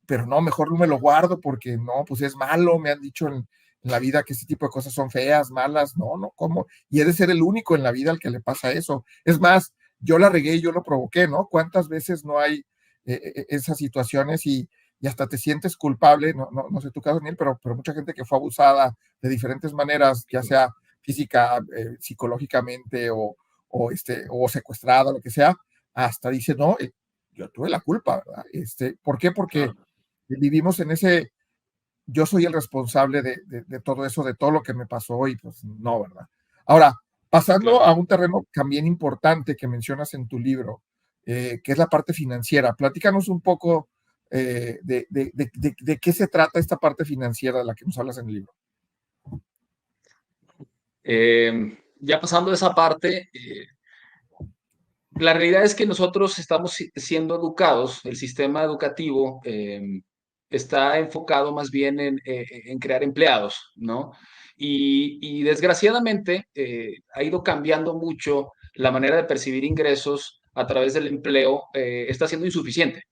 pero no, mejor no me lo guardo porque no, pues es malo, me han dicho en la vida que este tipo de cosas son feas, malas, no, ¿cómo? Y he de ser el único en la vida al que le pasa eso. Es más, yo la regué y yo lo provoqué, ¿no? ¿Cuántas veces no hay esas situaciones y hasta te sientes culpable? No sé tu caso, Daniel, pero mucha gente que fue abusada de diferentes maneras, ya sea física, psicológicamente o secuestrada, lo que sea, hasta dice, no, yo tuve la culpa, ¿verdad? ¿Por qué? Porque claro, vivimos en ese, yo soy el responsable de todo eso, de todo lo que me pasó y pues no, ¿verdad? Ahora, pasando claro. a un terreno también importante que mencionas en tu libro, que es la parte financiera. Platícanos un poco de qué se trata esta parte financiera de la que nos hablas en el libro. Ya pasando de esa parte, la realidad es que nosotros estamos siendo educados, el sistema educativo está enfocado más bien en crear empleados, ¿no? Y desgraciadamente ha ido cambiando mucho la manera de percibir ingresos a través del empleo, está siendo insuficiente.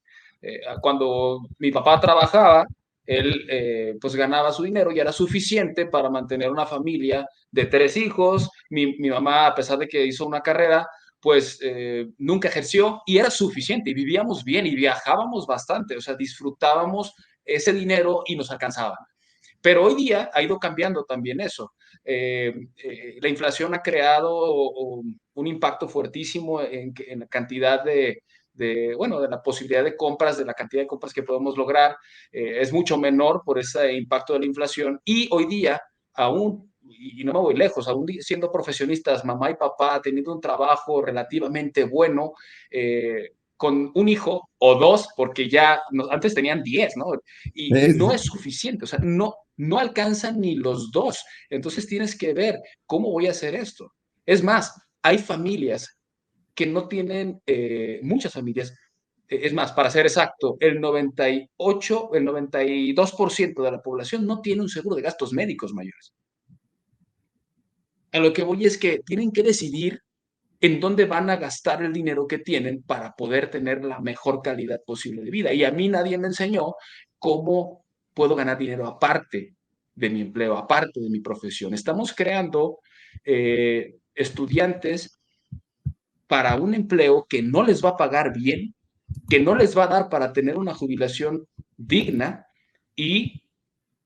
Cuando mi papá trabajaba, él pues ganaba su dinero y era suficiente para mantener una familia de 3 hijos. Mi mamá, a pesar de que hizo una carrera, pues nunca ejerció y era suficiente y vivíamos bien y viajábamos bastante, o sea, disfrutábamos ese dinero y nos alcanzaba. Pero hoy día ha ido cambiando también eso. La inflación ha creado un impacto fuertísimo en la cantidad bueno, de la posibilidad de compras, de la cantidad de compras que podemos lograr. Es mucho menor por ese impacto de la inflación y hoy día aún, y no me voy lejos, aún siendo profesionistas, mamá y papá, teniendo un trabajo relativamente bueno, con un hijo o dos, porque ya antes tenían 10, ¿no? Y no es suficiente, o sea, no alcanzan ni los dos. Entonces tienes que ver cómo voy a hacer esto. Es más, hay familias que no tienen, muchas familias, es más, para ser exacto, el 98, el 92% de la población no tiene un seguro de gastos médicos mayores. A lo que voy es que tienen que decidir en dónde van a gastar el dinero que tienen para poder tener la mejor calidad posible de vida. Y a mí nadie me enseñó cómo puedo ganar dinero aparte de mi empleo, aparte de mi profesión. Estamos creando estudiantes para un empleo que no les va a pagar bien, que no les va a dar para tener una jubilación digna y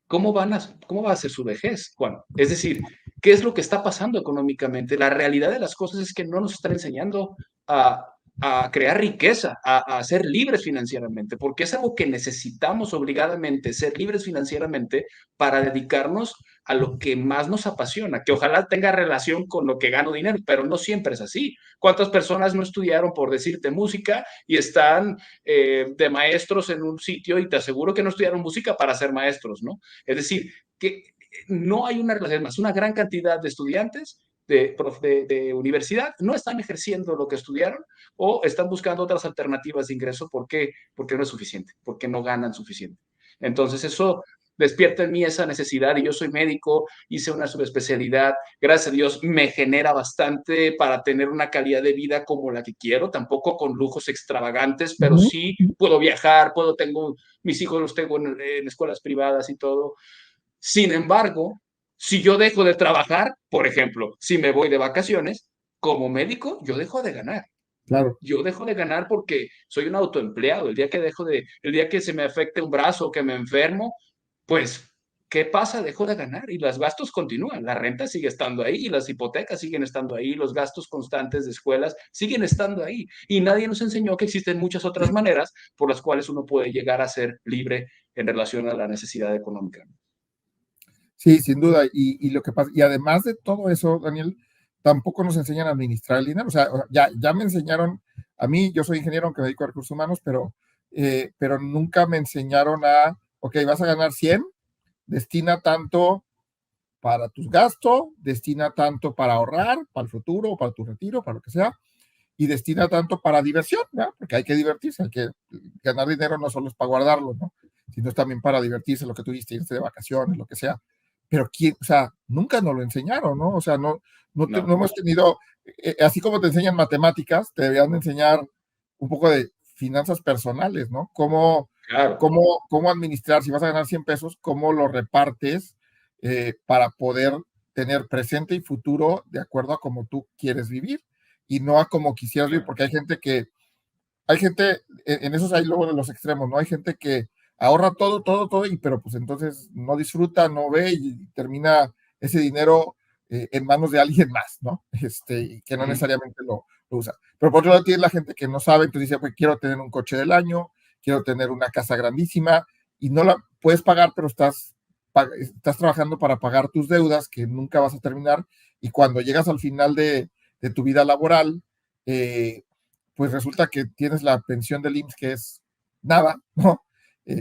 cómo va a ser su vejez, Juan. Es decir, ¿qué es lo que está pasando económicamente? La realidad de las cosas es que no nos están enseñando a, a crear riqueza, a ser libres financieramente, porque es algo que necesitamos obligadamente, ser libres financieramente para dedicarnos a lo que más nos apasiona, que ojalá tenga relación con lo que gano dinero, pero no siempre es así. ¿Cuántas personas no estudiaron, por decirte, música y están de maestros en un sitio y te aseguro que no estudiaron música para ser maestros, ¿no? Es decir, que no hay una relación más, una gran cantidad de estudiantes de universidad no están ejerciendo lo que estudiaron o están buscando otras alternativas de ingreso. ¿Por qué? Porque no es suficiente, porque no ganan suficiente. Entonces eso despierta en mí esa necesidad y yo soy médico, hice una subespecialidad, gracias a Dios me genera bastante para tener una calidad de vida como la que quiero, tampoco con lujos extravagantes, pero Ujú. sí puedo viajar, tengo mis hijos los tengo en escuelas privadas y todo. Sin embargo, si yo dejo de trabajar, por ejemplo, si me voy de vacaciones, como médico, yo dejo de ganar. Claro. Yo dejo de ganar porque soy un autoempleado. El día que se me afecte un brazo o que me enfermo, pues ¿qué pasa? Dejó de ganar y los gastos continúan. La renta sigue estando ahí y las hipotecas siguen estando ahí, los gastos constantes de escuelas siguen estando ahí. Y nadie nos enseñó que existen muchas otras maneras por las cuales uno puede llegar a ser libre en relación a la necesidad económica. Sí, sin duda. Y lo que pasa, y además de todo eso, Daniel, tampoco nos enseñan a administrar el dinero. O sea, ya me enseñaron, a mí, yo soy ingeniero, aunque me dedico a recursos humanos, pero nunca me enseñaron ok, vas a ganar 100, destina tanto para tus gastos, destina tanto para ahorrar, para el futuro, para tu retiro, para lo que sea, y destina tanto para diversión, ¿no? Porque hay que divertirse, hay que ganar dinero no solo es para guardarlo, ¿no? Sino es también para divertirse, lo que tuviste, irse de vacaciones, lo que sea. Pero quién, o sea, nunca nos lo enseñaron, ¿no? O sea, no hemos tenido, así como te enseñan matemáticas, te deberían de enseñar un poco de finanzas personales, ¿no? Claro. Cómo administrar, si vas a ganar 100 pesos, cómo lo repartes para poder tener presente y futuro de acuerdo a cómo tú quieres vivir y no a como quisieras vivir, porque hay gente, en esos hay luego de los extremos, ¿no? Hay gente que ahorra todo, todo, todo, pero pues entonces no disfruta, no ve y termina ese dinero en manos de alguien más, ¿no? Y que no necesariamente lo usa. Pero por otro lado tienes la gente que no sabe, entonces dice, pues quiero tener un coche del año, quiero tener una casa grandísima, y no la puedes pagar, pero estás trabajando para pagar tus deudas que nunca vas a terminar, y cuando llegas al final de tu vida laboral, pues resulta que tienes la pensión del IMSS que es nada, ¿no?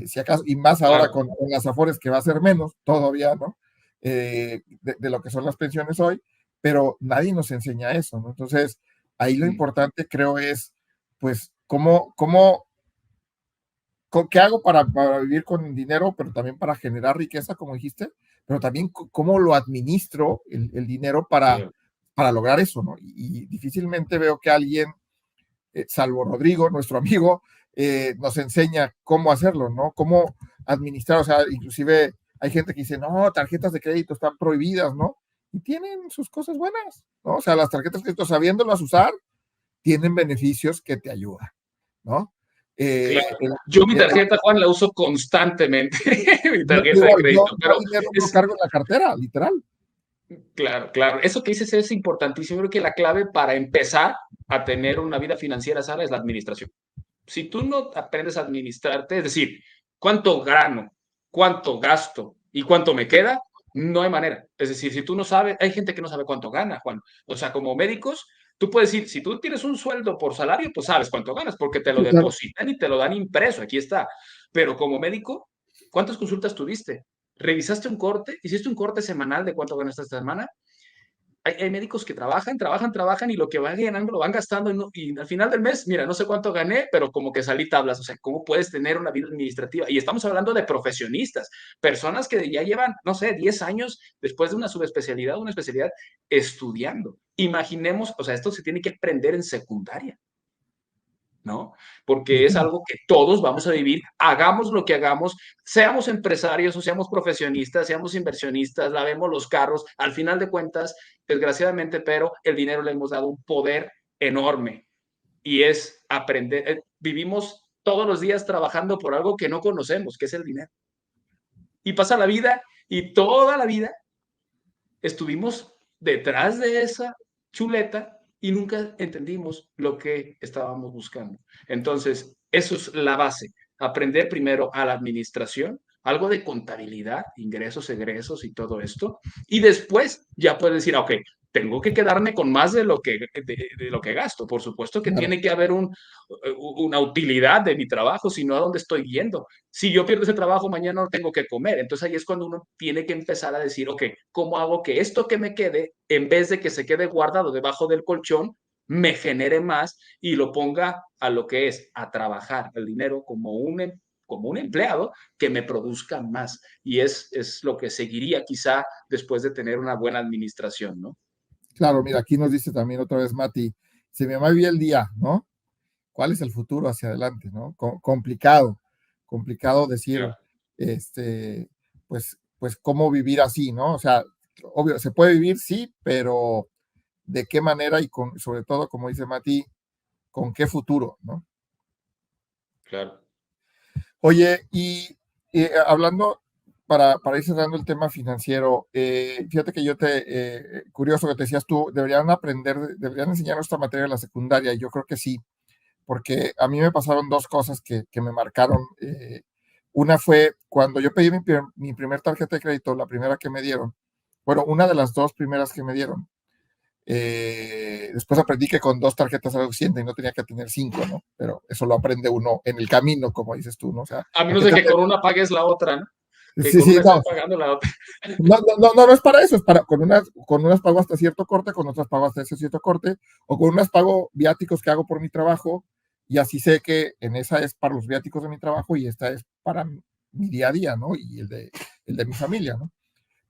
Si acaso, y más ahora Claro. con las Afores que va a ser menos todavía, ¿no? De lo que son las pensiones hoy, pero nadie nos enseña eso, ¿no? Entonces, ahí lo importante creo es, pues, ¿qué hago para vivir con dinero, pero también para generar riqueza, como dijiste? Pero también cómo lo administro el dinero para lograr eso, ¿no? Y difícilmente veo que alguien salvo Rodrigo, nuestro amigo, nos enseña cómo hacerlo, ¿no? Cómo administrar, o sea, inclusive hay gente que dice, no, tarjetas de crédito están prohibidas, ¿no? Y tienen sus cosas buenas, ¿no? O sea, las tarjetas de crédito, sabiéndolas usar, tienen beneficios que te ayudan, ¿no? Claro. Yo mi tarjeta, Juan, la uso constantemente, mi tarjeta de igual, crédito, yo pero dinero no cargo en la cartera, literal. claro, claro. Eso que dices es importantísimo. Yo creo que la clave para empezar a tener una vida financiera sana es la administración. Si tú no aprendes a administrarte, es decir, cuánto gano, cuánto gasto y cuánto me queda, no hay manera. Es decir, si tú no sabes, hay gente que no sabe cuánto gana, Juan. O sea, como médicos, tú puedes decir, si tú tienes un sueldo por salario, pues sabes cuánto ganas porque te lo Sí, claro. depositan y te lo dan impreso, aquí está. Pero como médico, ¿cuántas consultas tuviste? ¿Revisaste un corte? ¿Hiciste un corte semanal de cuánto ganaste esta semana? Hay médicos que trabajan y lo que van ganando lo van gastando y al final del mes, mira, no sé cuánto gané, pero como que salí tablas, o sea, ¿cómo puedes tener una vida administrativa? Y estamos hablando de profesionistas, personas que ya llevan, no sé, 10 años después de una subespecialidad, una especialidad, estudiando. Imaginemos, o sea, esto se tiene que aprender en secundaria. ¿No? Porque es algo que todos vamos a vivir, hagamos lo que hagamos, seamos empresarios o seamos profesionistas, seamos inversionistas, lavemos los carros, al final de cuentas, desgraciadamente, pero el dinero le hemos dado un poder enorme y es aprender, vivimos todos los días trabajando por algo que no conocemos, que es el dinero. Y pasa la vida y toda la vida estuvimos detrás de esa chuleta y nunca entendimos lo que estábamos buscando. Entonces, eso es la base. Aprender primero a la administración, algo de contabilidad, ingresos, egresos y todo esto. Y después ya puedes decir, ok, tengo que quedarme con más de lo que gasto. Por supuesto que Claro. tiene que haber una utilidad de mi trabajo, sino a dónde estoy yendo. Si yo pierdo ese trabajo, mañana no tengo que comer. Entonces ahí es cuando uno tiene que empezar a decir, ok, ¿cómo hago que esto que me quede, en vez de que se quede guardado debajo del colchón, me genere más y lo ponga a lo que es, a trabajar el dinero como un empleado que me produzca más? Y es lo que seguiría quizá después de tener una buena administración, ¿no? Claro, mira, aquí nos dice también otra vez Mati, si mi mamá vivía el día, ¿no? ¿Cuál es el futuro hacia adelante, no? Complicado decir, Claro. pues cómo vivir así, ¿no? O sea, obvio, se puede vivir, sí, pero de qué manera y sobre todo, como dice Mati, con qué futuro, ¿no? Claro. Oye, y hablando, para ir cerrando el tema financiero, fíjate que curioso que te decías tú, deberían enseñar esta materia en la secundaria, y yo creo que sí, porque a mí me pasaron dos cosas que me marcaron. Una fue cuando yo pedí mi primer tarjeta de crédito, la primera que me dieron, bueno, una de las dos primeras que me dieron. Después aprendí que con dos tarjetas era suficiente y no tenía que tener cinco, ¿no? Pero eso lo aprende uno en el camino, como dices tú, ¿no? O sea, A menos de que con una pagues la otra, ¿no? Que sí, con sí, una no, estés pagando la otra. no es para eso, es para con unas pago hasta cierto corte, con otras pago hasta ese cierto corte, o con unas pago viáticos que hago por mi trabajo, y así sé que en esa es para los viáticos de mi trabajo y esta es para mi día a día, ¿no? Y el de mi familia, ¿no?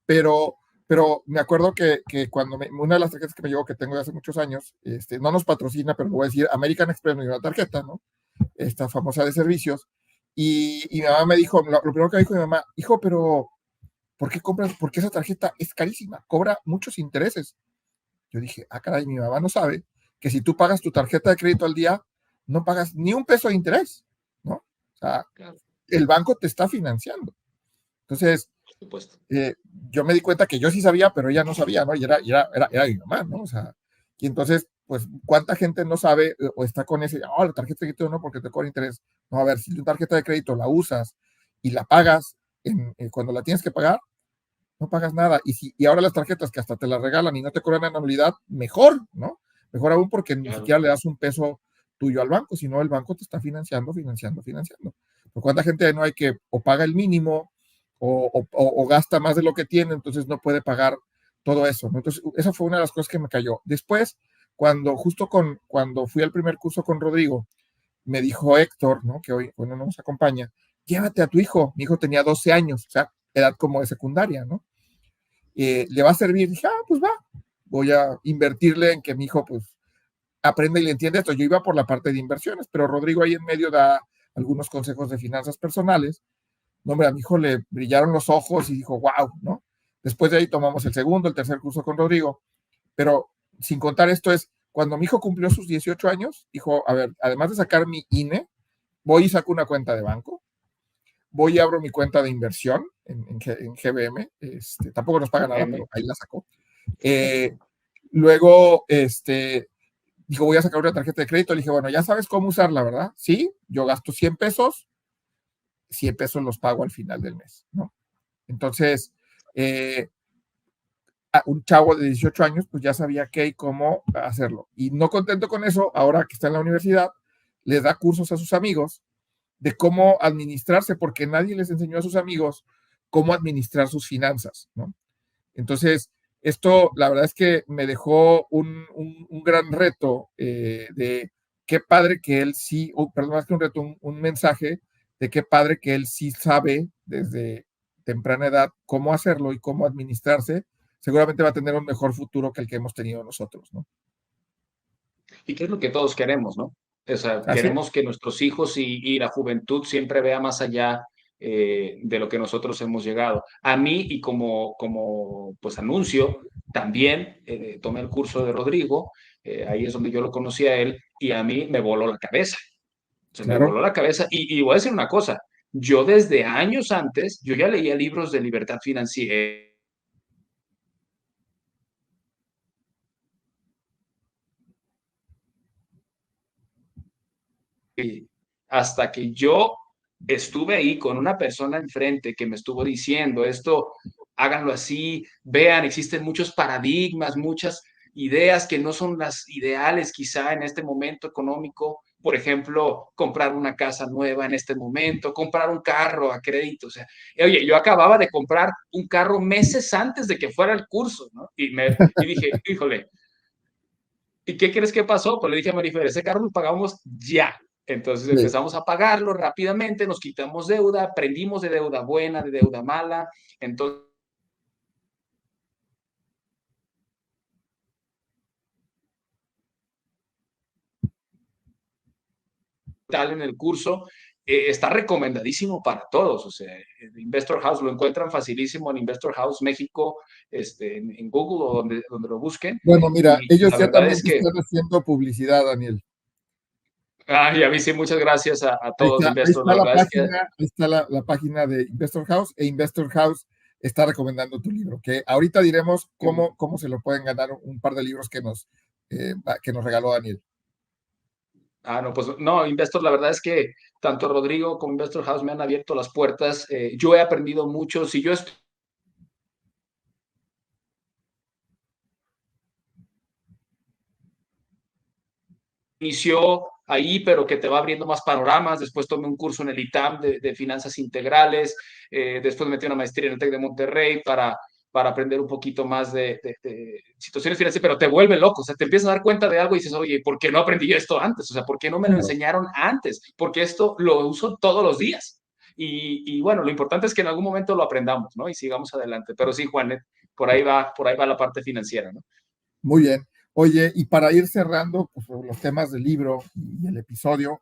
Pero, pero me acuerdo que cuando una de las tarjetas que me llegó, que tengo de hace muchos años, no nos patrocina, pero lo voy a decir, American Express me dio una tarjeta, ¿no? Esta famosa de servicios, y mi mamá me dijo, lo primero que me dijo mi mamá, hijo, pero ¿por qué compras? Porque esa tarjeta es carísima, cobra muchos intereses. Yo dije, ah, caray, mi mamá no sabe que si tú pagas tu tarjeta de crédito al día, no pagas ni un peso de interés, ¿no? O sea, Claro, el banco te está financiando. Entonces, por supuesto. yo me di cuenta que yo sí sabía, pero ella no sabía, ¿no? Y era mi mamá, ¿no? O sea, y entonces, pues, ¿cuánta gente no sabe o está con ese, oh, la tarjeta de crédito no, porque te cobra interés? No, a ver, si tu tarjeta de crédito la usas y la pagas cuando la tienes que pagar, no pagas nada. Y ahora las tarjetas que hasta te las regalan y no te cobran anualidad, mejor, ¿no? Mejor aún porque ni Claro. siquiera le das un peso tuyo al banco, sino el banco te está financiando. Pero cuánta gente no hay que o paga el mínimo o gasta más de lo que tiene, entonces no puede pagar todo eso, ¿no? Entonces, esa fue una de las cosas que me cayó. Después, cuando fui al primer curso con Rodrigo, me dijo Héctor, ¿no? Que hoy no nos acompaña, llévate a tu hijo. Mi hijo tenía 12 años, o sea, edad como de secundaria, ¿no? Le va a servir. Dije, pues va, voy a invertirle en que mi hijo, pues, aprenda y le entiende esto. Yo iba por la parte de inversiones, pero Rodrigo ahí en medio da algunos consejos de finanzas personales. No, hombre, a mi hijo le brillaron los ojos y dijo, wow, ¿no? Después de ahí tomamos el segundo, el tercer curso con Rodrigo, pero sin contar esto es, cuando mi hijo cumplió sus 18 años, dijo, a ver, además de sacar mi INE, voy y saco una cuenta de banco, voy y abro mi cuenta de inversión en GBM, tampoco nos paga nada, pero ahí la sacó. Luego, dijo, voy a sacar una tarjeta de crédito. Le dije, bueno, ya sabes cómo usarla, ¿verdad? Sí, yo gasto 100 pesos, 100 pesos los pago al final del mes, ¿no? Entonces, un chavo de 18 años, pues ya sabía qué y cómo hacerlo. Y no contento con eso, ahora que está en la universidad, les da cursos a sus amigos de cómo administrarse, porque nadie les enseñó a sus amigos cómo administrar sus finanzas, ¿no? Entonces, esto, la verdad es que me dejó un gran reto de qué padre que él sí, perdón, más que un reto, un mensaje de qué padre que él sí sabe desde temprana edad cómo hacerlo y cómo administrarse. Seguramente va a tener un mejor futuro que el que hemos tenido nosotros, ¿no? Y qué es lo que todos queremos, ¿no? O sea, Así es. queremos que nuestros hijos y la juventud siempre vea más allá de lo que nosotros hemos llegado. A mí, y como pues anuncio, también tomé el curso de Rodrigo, ahí es donde yo lo conocí a él, y a mí me voló la cabeza. Se me Claro. voló la cabeza. Y voy a decir una cosa, yo desde años antes, yo ya leía libros de libertad financiera, hasta que yo estuve ahí con una persona enfrente que me estuvo diciendo esto, háganlo así, vean, existen muchos paradigmas, muchas ideas que no son las ideales quizá en este momento económico. Por ejemplo, comprar una casa nueva en este momento, comprar un carro a crédito. O sea, oye, yo acababa de comprar un carro meses antes de que fuera el curso, ¿no? Y dije, híjole, ¿y qué crees que pasó? Pues le dije a Marifer, ese carro lo pagamos ya. Entonces Sí. empezamos a pagarlo rápidamente, nos quitamos deuda, aprendimos de deuda buena, de deuda mala. Entonces, tal en el curso, está recomendadísimo para todos. O sea, Investor House lo encuentran facilísimo en Investor House México, en Google o donde lo busquen. Bueno, mira, Y ellos la ya verdad también es te que están haciendo publicidad, Daniel. Y a mí sí, muchas gracias a Ahí todos, está, ahí Investor. La está la verdad es que página, ahí está la página de Investor House, e Investor House está recomendando tu libro, que ahorita diremos cómo se lo pueden ganar un par de libros que nos regaló Daniel. no, pues no, Investor, la verdad es que tanto Rodrigo como Investor House me han abierto las puertas. Yo he aprendido mucho. Si yo inició ahí, pero que te va abriendo más panoramas. Después tomé un curso en el ITAM de finanzas integrales. Después metí una maestría en el TEC de Monterrey para aprender un poquito más de situaciones financieras, pero te vuelve loco. O sea, te empiezas a dar cuenta de algo y dices, oye, ¿por qué no aprendí esto antes? O sea, ¿por qué no me lo Claro. enseñaron antes? Porque esto lo uso todos los días. Y bueno, lo importante es que en algún momento lo aprendamos, ¿no? Y sigamos adelante. Pero sí, Juan, por ahí va la parte financiera, ¿no? Muy bien. Oye, y para ir cerrando pues, los temas del libro y el episodio,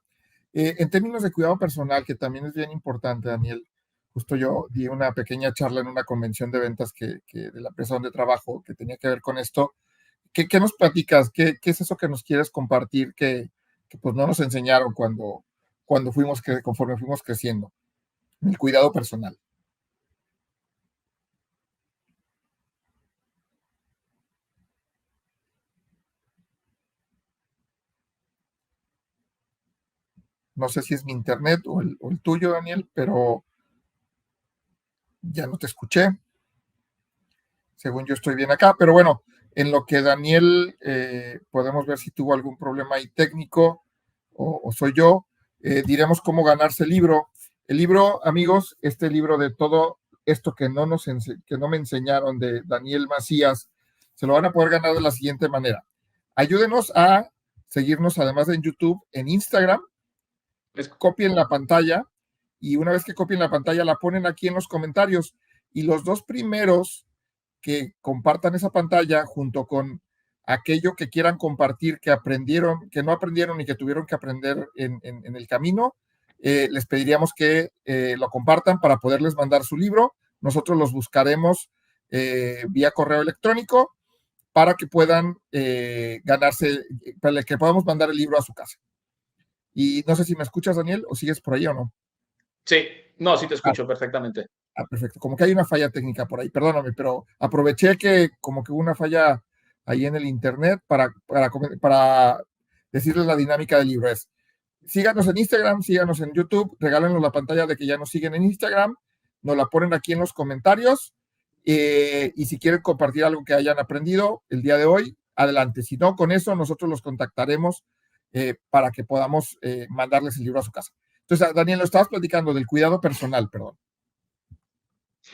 en términos de cuidado personal, que también es bien importante, Daniel, justo yo di una pequeña charla en una convención de ventas que de la empresa donde trabajo, que tenía que ver con esto. ¿Qué nos platicas? ¿Qué es eso que nos quieres compartir que pues no nos enseñaron conforme fuimos creciendo? El cuidado personal. No sé si es mi internet o el tuyo, Daniel, pero ya no te escuché. Según yo estoy bien acá, pero bueno, en lo que Daniel podemos ver si tuvo algún problema ahí técnico o soy yo, diremos cómo ganarse el libro. El libro, amigos, este libro de todo esto que no me enseñaron de Daniel Macías, se lo van a poder ganar de la siguiente manera. Ayúdenos a seguirnos además en YouTube, en Instagram, copien la pantalla y una vez que copien la pantalla la ponen aquí en los comentarios y los dos primeros que compartan esa pantalla junto con aquello que quieran compartir, que aprendieron, que no aprendieron y que tuvieron que aprender en el camino, les pediríamos que lo compartan para poderles mandar su libro. Nosotros los buscaremos vía correo electrónico para que puedan ganarse, para que podamos mandar el libro a su casa. Y no sé si me escuchas, Daniel, o sigues por ahí o no. Sí, no, sí te Ah, escucho perfectamente. perfecto. Como que hay una falla técnica por ahí, perdóname, pero aproveché que como que hubo una falla ahí en el internet para decirles la dinámica del libro. Es, síganos en Instagram, síganos en YouTube, regálenos la pantalla de que ya nos siguen en Instagram, nos la ponen aquí en los comentarios y si quieren compartir algo que hayan aprendido el día de hoy, adelante. Si no, con eso nosotros los contactaremos para que podamos mandarles el libro a su casa. Entonces, Daniel, lo estabas platicando del cuidado personal, perdón.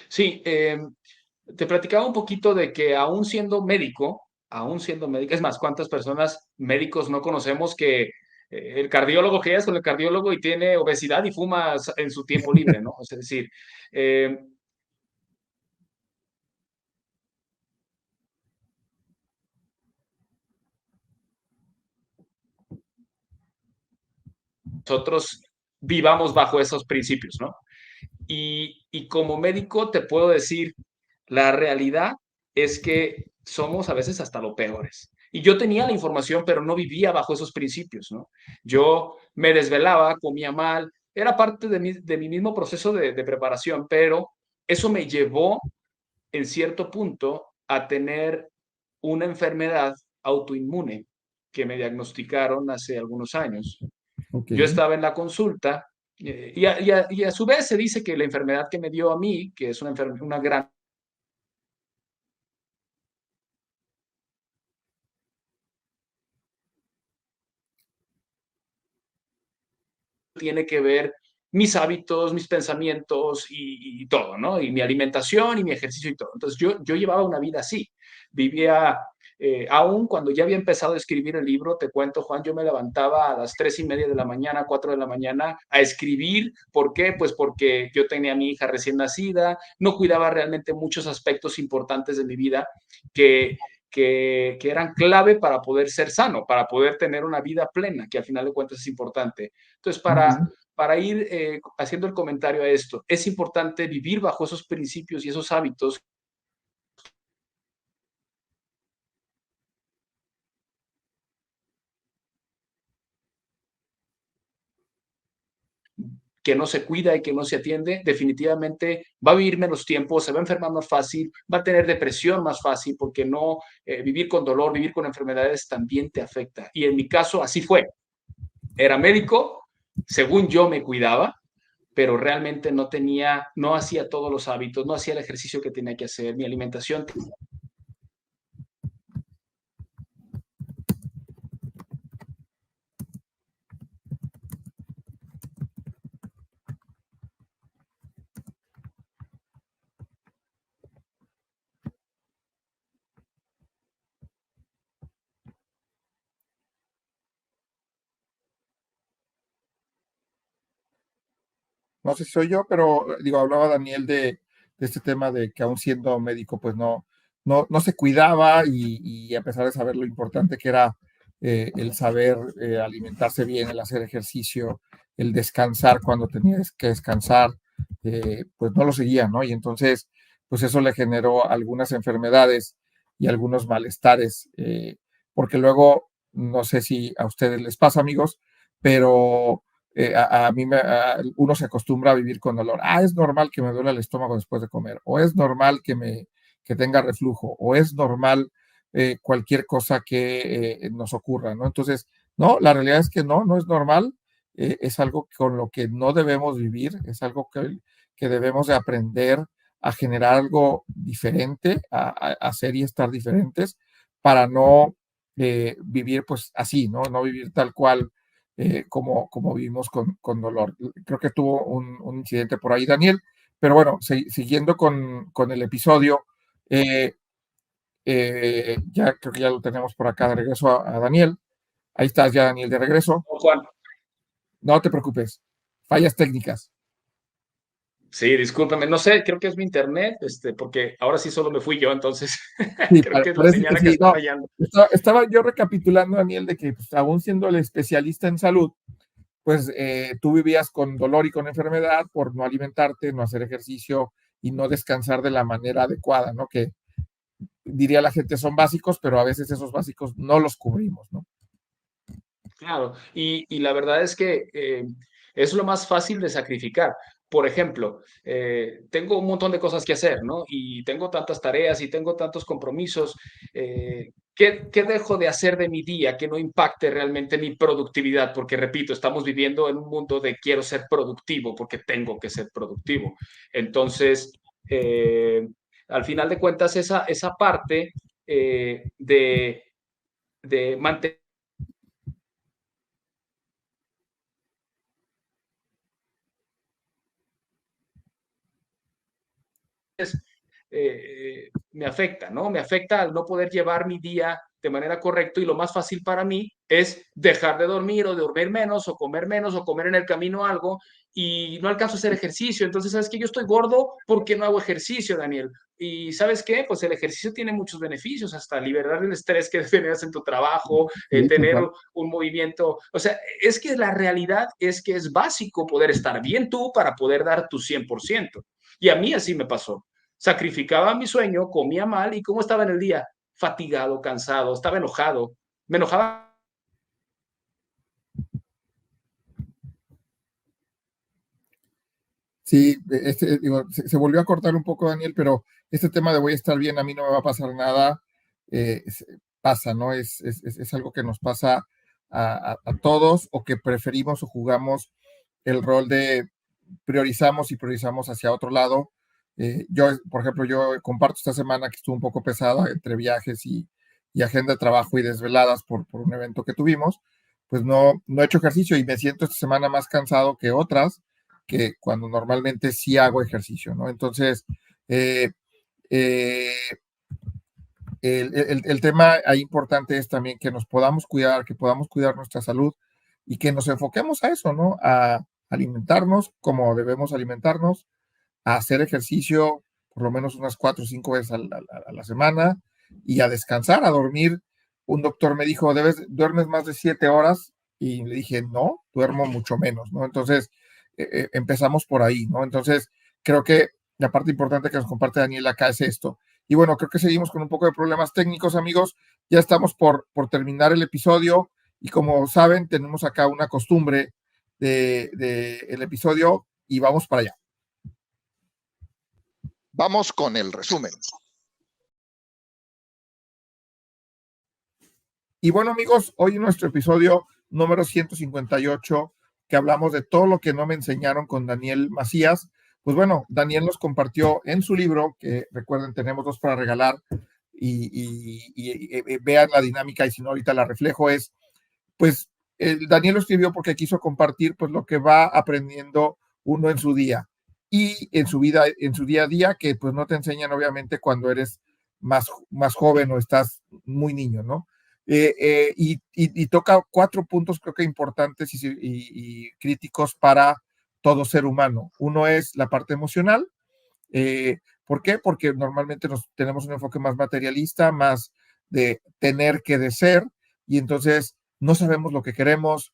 Sí, te platicaba un poquito de que aún siendo médico, es más, ¿cuántas personas médicos no conocemos que el cardiólogo que es con el cardiólogo y tiene obesidad y fuma en su tiempo libre, ¿no? Es decir, eh, nosotros vivamos bajo esos principios, ¿no? Y como médico te puedo decir, la realidad es que somos a veces hasta lo peores. Y yo tenía la información, pero no vivía bajo esos principios, ¿no? Yo me desvelaba, comía mal, era parte de mi mismo proceso de preparación, pero eso me llevó en cierto punto a tener una enfermedad autoinmune que me diagnosticaron hace algunos años. Ok. Yo estaba en la consulta y a su vez se dice que la enfermedad que me dio a mí, que es una gran tiene que ver mis hábitos, mis pensamientos y todo, ¿no? Y mi alimentación y mi ejercicio y todo. Entonces yo llevaba una vida así, vivía, aún cuando ya había empezado a escribir el libro, te cuento, Juan, yo me levantaba a las 3:30 de la mañana, 4 de la mañana, a escribir. ¿Por qué? Pues porque yo tenía a mi hija recién nacida, no cuidaba realmente muchos aspectos importantes de mi vida que, que eran clave para poder ser sano, para poder tener una vida plena, que al final de cuentas es importante. Entonces, Uh -huh. para ir haciendo el comentario a esto, es importante vivir bajo esos principios y esos hábitos que no se cuida y que no se atiende, definitivamente va a vivir menos tiempo, se va a enfermar más fácil, va a tener depresión más fácil, porque no vivir con dolor, vivir con enfermedades también te afecta. Y en mi caso así fue. Era médico, según yo me cuidaba, pero realmente no hacía todos los hábitos, no hacía el ejercicio que tenía que hacer, mi alimentación. No sé si soy yo, pero digo, hablaba Daniel de este tema de que aún siendo médico, pues no se cuidaba y a pesar de saber lo importante que era el saber alimentarse bien, el hacer ejercicio, el descansar cuando tenías que descansar, pues no lo seguía, ¿no? Y entonces, pues eso le generó algunas enfermedades y algunos malestares, porque luego, no sé si a ustedes les pasa, amigos, pero a mí uno se acostumbra a vivir con dolor. Ah, es normal que me duela el estómago después de comer, o es normal que tenga reflujo, o es normal cualquier cosa que nos ocurra, ¿no? Entonces, no, la realidad es que no es normal, es algo con lo que no debemos vivir, es algo que debemos de aprender a generar algo diferente, a hacer y estar diferentes para no vivir pues así, ¿no? No vivir tal cual como vivimos con dolor. Creo que tuvo un incidente por ahí, Daniel, pero bueno, siguiendo con el episodio, ya creo que ya lo tenemos por acá de regreso a Daniel. Ahí estás ya, Daniel, de regreso. Juan. No te preocupes, fallas técnicas. Sí, discúlpame, no sé, creo que es mi internet, porque ahora sí solo me fui yo, entonces Sí, creo que es la parece que señal que sí. está No, fallando. estaba yo recapitulando, Daniel, de que pues, aún siendo el especialista en salud, pues tú vivías con dolor y con enfermedad por no alimentarte, no hacer ejercicio y no descansar de la manera adecuada, ¿no? Que diría la gente son básicos, pero a veces esos básicos no los cubrimos, ¿no? Claro, y la verdad es que es lo más fácil de sacrificar. Por ejemplo, tengo un montón de cosas que hacer, ¿no? Y tengo tantas tareas y tengo tantos compromisos. ¿Qué dejo de hacer de mi día que no impacte realmente mi productividad? Porque, repito, estamos viviendo en un mundo de quiero ser productivo porque tengo que ser productivo. Entonces, eh, al final de cuentas, esa parte de mantener me afecta, ¿no? Me afecta al no poder llevar mi día de manera correcta y lo más fácil para mí es dejar de dormir o de dormir menos o comer en el camino algo y no alcanzo a hacer ejercicio. Entonces, ¿sabes qué? Yo estoy gordo porque no hago ejercicio, Daniel. Y ¿sabes qué? Pues el ejercicio tiene muchos beneficios, hasta liberar el estrés que tenías en tu trabajo, Sí, tener un movimiento. O sea, es que la realidad es que es básico poder estar bien tú para poder dar tu 100%. Y a mí así me pasó. Sacrificaba mi sueño, comía mal y ¿cómo estaba en el día? Fatigado, cansado, estaba enojado. Me enojaba. sí, digo, se volvió a cortar un poco, Daniel, pero este tema de voy a estar bien, a mí no me va a pasar nada, pasa, ¿no? Es algo que nos pasa a todos o que preferimos o jugamos el rol de priorizamos hacia otro lado. Yo, por ejemplo, yo comparto esta semana que estuvo un poco pesada entre viajes y agenda de trabajo y desveladas por un evento que tuvimos, pues no he hecho ejercicio y me siento esta semana más cansado que otras, que cuando normalmente sí hago ejercicio, ¿no? Entonces, eh, eh, el tema ahí importante es también que nos podamos cuidar, que podamos cuidar nuestra salud y que nos enfoquemos a eso, ¿no? A alimentarnos como debemos alimentarnos, a hacer ejercicio por lo menos unas 4 o 5 veces a la semana y a descansar, a dormir. Un doctor me dijo, duermes más de 7 horas y le dije, no, duermo mucho menos, ¿no? Entonces, empezamos por ahí, ¿no? Entonces, creo que la parte importante que nos comparte Daniel acá es esto. Y bueno, creo que seguimos con un poco de problemas técnicos, amigos. Ya estamos por terminar el episodio y como saben, tenemos acá una costumbre el episodio y vamos para allá. Vamos con el resumen. Y bueno, amigos, hoy en nuestro episodio número 158, que hablamos de todo lo que no me enseñaron con Daniel Macías. Pues bueno, Daniel nos compartió en su libro, que recuerden, tenemos 2 para regalar, y vean la dinámica, y si no, ahorita la reflejo, es, pues, Daniel lo escribió porque quiso compartir, pues, lo que va aprendiendo uno en su día, y en su vida, en su día a día, que pues no te enseñan, obviamente, cuando eres más joven o estás muy niño, ¿no? Y toca 4 puntos creo que importantes y críticos para todo ser humano. Uno es la parte emocional. ¿Por qué? Porque normalmente tenemos un enfoque más materialista, más de tener que de ser, y entonces no sabemos lo que queremos,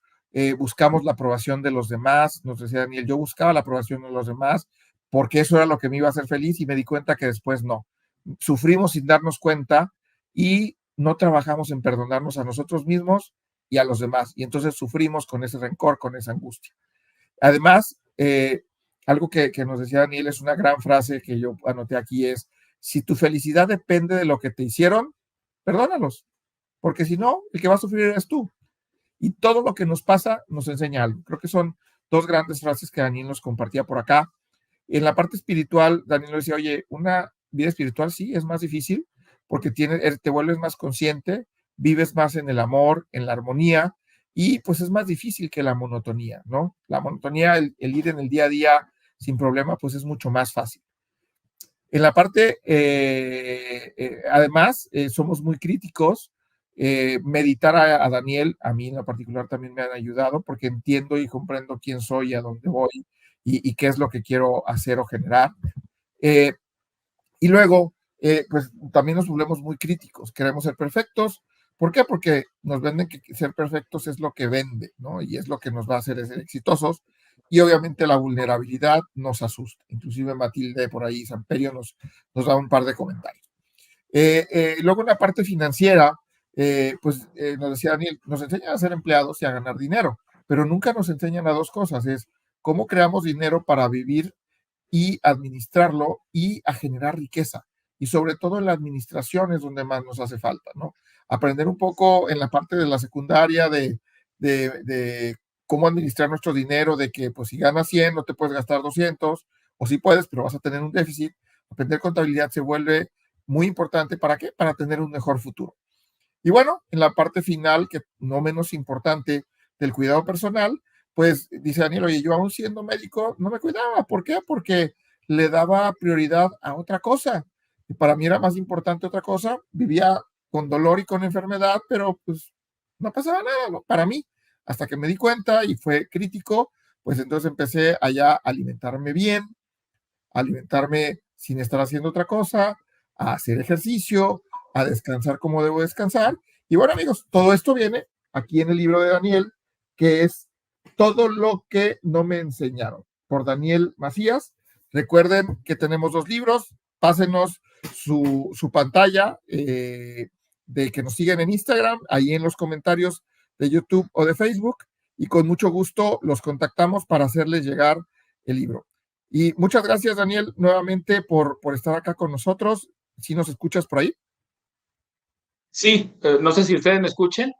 buscamos la aprobación de los demás. Nos decía Daniel, yo buscaba la aprobación de los demás porque eso era lo que me iba a hacer feliz, y me di cuenta que después no. Sufrimos sin darnos cuenta y no trabajamos en perdonarnos a nosotros mismos y a los demás, y entonces sufrimos con ese rencor, con esa angustia. Además, algo que nos decía Daniel, es una gran frase que yo anoté aquí, es: si tu felicidad depende de lo que te hicieron, perdónalos, porque si no, el que va a sufrir eres tú. Y todo lo que nos pasa nos enseña algo. Creo que son 2 grandes frases que Daniel nos compartía por acá. En la parte espiritual, Daniel decía, oye, una vida espiritual sí es más difícil, porque te vuelves más consciente, vives más en el amor, en la armonía, y pues es más difícil que la monotonía, ¿no? La monotonía, el ir en el día a día sin problema, pues es mucho más fácil. En la parte, además, somos muy críticos. Meditar a Daniel, a mí en lo particular, también me han ayudado, porque entiendo y comprendo quién soy, a dónde voy, y qué es lo que quiero hacer o generar. Y luego, pues también nos volvemos muy críticos, queremos ser perfectos. ¿Por qué? Porque nos venden que ser perfectos es lo que vende, ¿no? Y es lo que nos va a hacer ser exitosos. Y obviamente la vulnerabilidad nos asusta. Inclusive Matilde por ahí, Samperio, nos da un par de comentarios. Luego en la parte financiera, nos decía Daniel, nos enseñan a ser empleados y a ganar dinero, pero nunca nos enseñan a 2 cosas, es cómo creamos dinero para vivir y administrarlo, y a generar riqueza. Y sobre todo en la administración es donde más nos hace falta, ¿no? Aprender un poco en la parte de la secundaria de cómo administrar nuestro dinero, de que pues si ganas 100 no te puedes gastar 200, o sí puedes, pero vas a tener un déficit. Aprender contabilidad se vuelve muy importante. ¿Para qué? Para tener un mejor futuro. Y bueno, en la parte final, que no menos importante, del cuidado personal, pues dice Daniel, oye, yo aún siendo médico no me cuidaba. ¿Por qué? Porque le daba prioridad a otra cosa. Y para mí era más importante otra cosa. Vivía con dolor y con enfermedad, pero pues no pasaba nada, ¿no? Para mí, hasta que me di cuenta y fue crítico, pues entonces empecé allá a alimentarme bien, a alimentarme sin estar haciendo otra cosa, a hacer ejercicio, a descansar como debo descansar. Y bueno, amigos, todo esto viene aquí en el libro de Daniel, que es Todo lo que no me enseñaron, por Daniel Macías. Recuerden que tenemos 2 libros. Pásenos su pantalla, de que nos siguen en Instagram, ahí en los comentarios de YouTube o de Facebook, y con mucho gusto los contactamos para hacerles llegar el libro. Y muchas gracias, Daniel, nuevamente por estar acá con nosotros. ¿Sí nos escuchas por ahí? Sí, no sé si ustedes me escuchen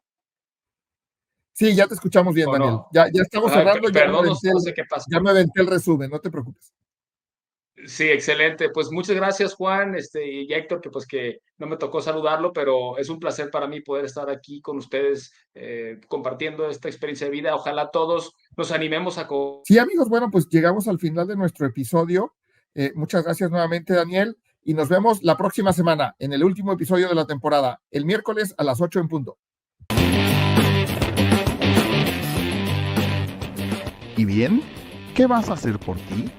Sí, ya te escuchamos bien, o Daniel. no. Ya estamos cerrando, Perdón, no sé qué pasó. ya me aventé el resumen, no te preocupes. Sí, excelente. Pues muchas gracias, Juan, y Héctor, que pues que no me tocó saludarlo, pero es un placer para mí poder estar aquí con ustedes, compartiendo esta experiencia de vida. Ojalá todos nos animemos a... Sí, amigos, bueno, pues llegamos al final de nuestro episodio. Muchas gracias nuevamente, Daniel, y nos vemos la próxima semana en el último episodio de la temporada, el miércoles a las 8 en punto. ¿Y bien? ¿Qué vas a hacer por ti?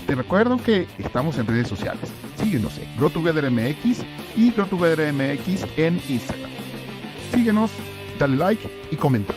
Te recuerdo que estamos en redes sociales. Síguenos en GrowTogetherMX y GrowTogetherMX en Instagram. Síguenos, dale like y comenta.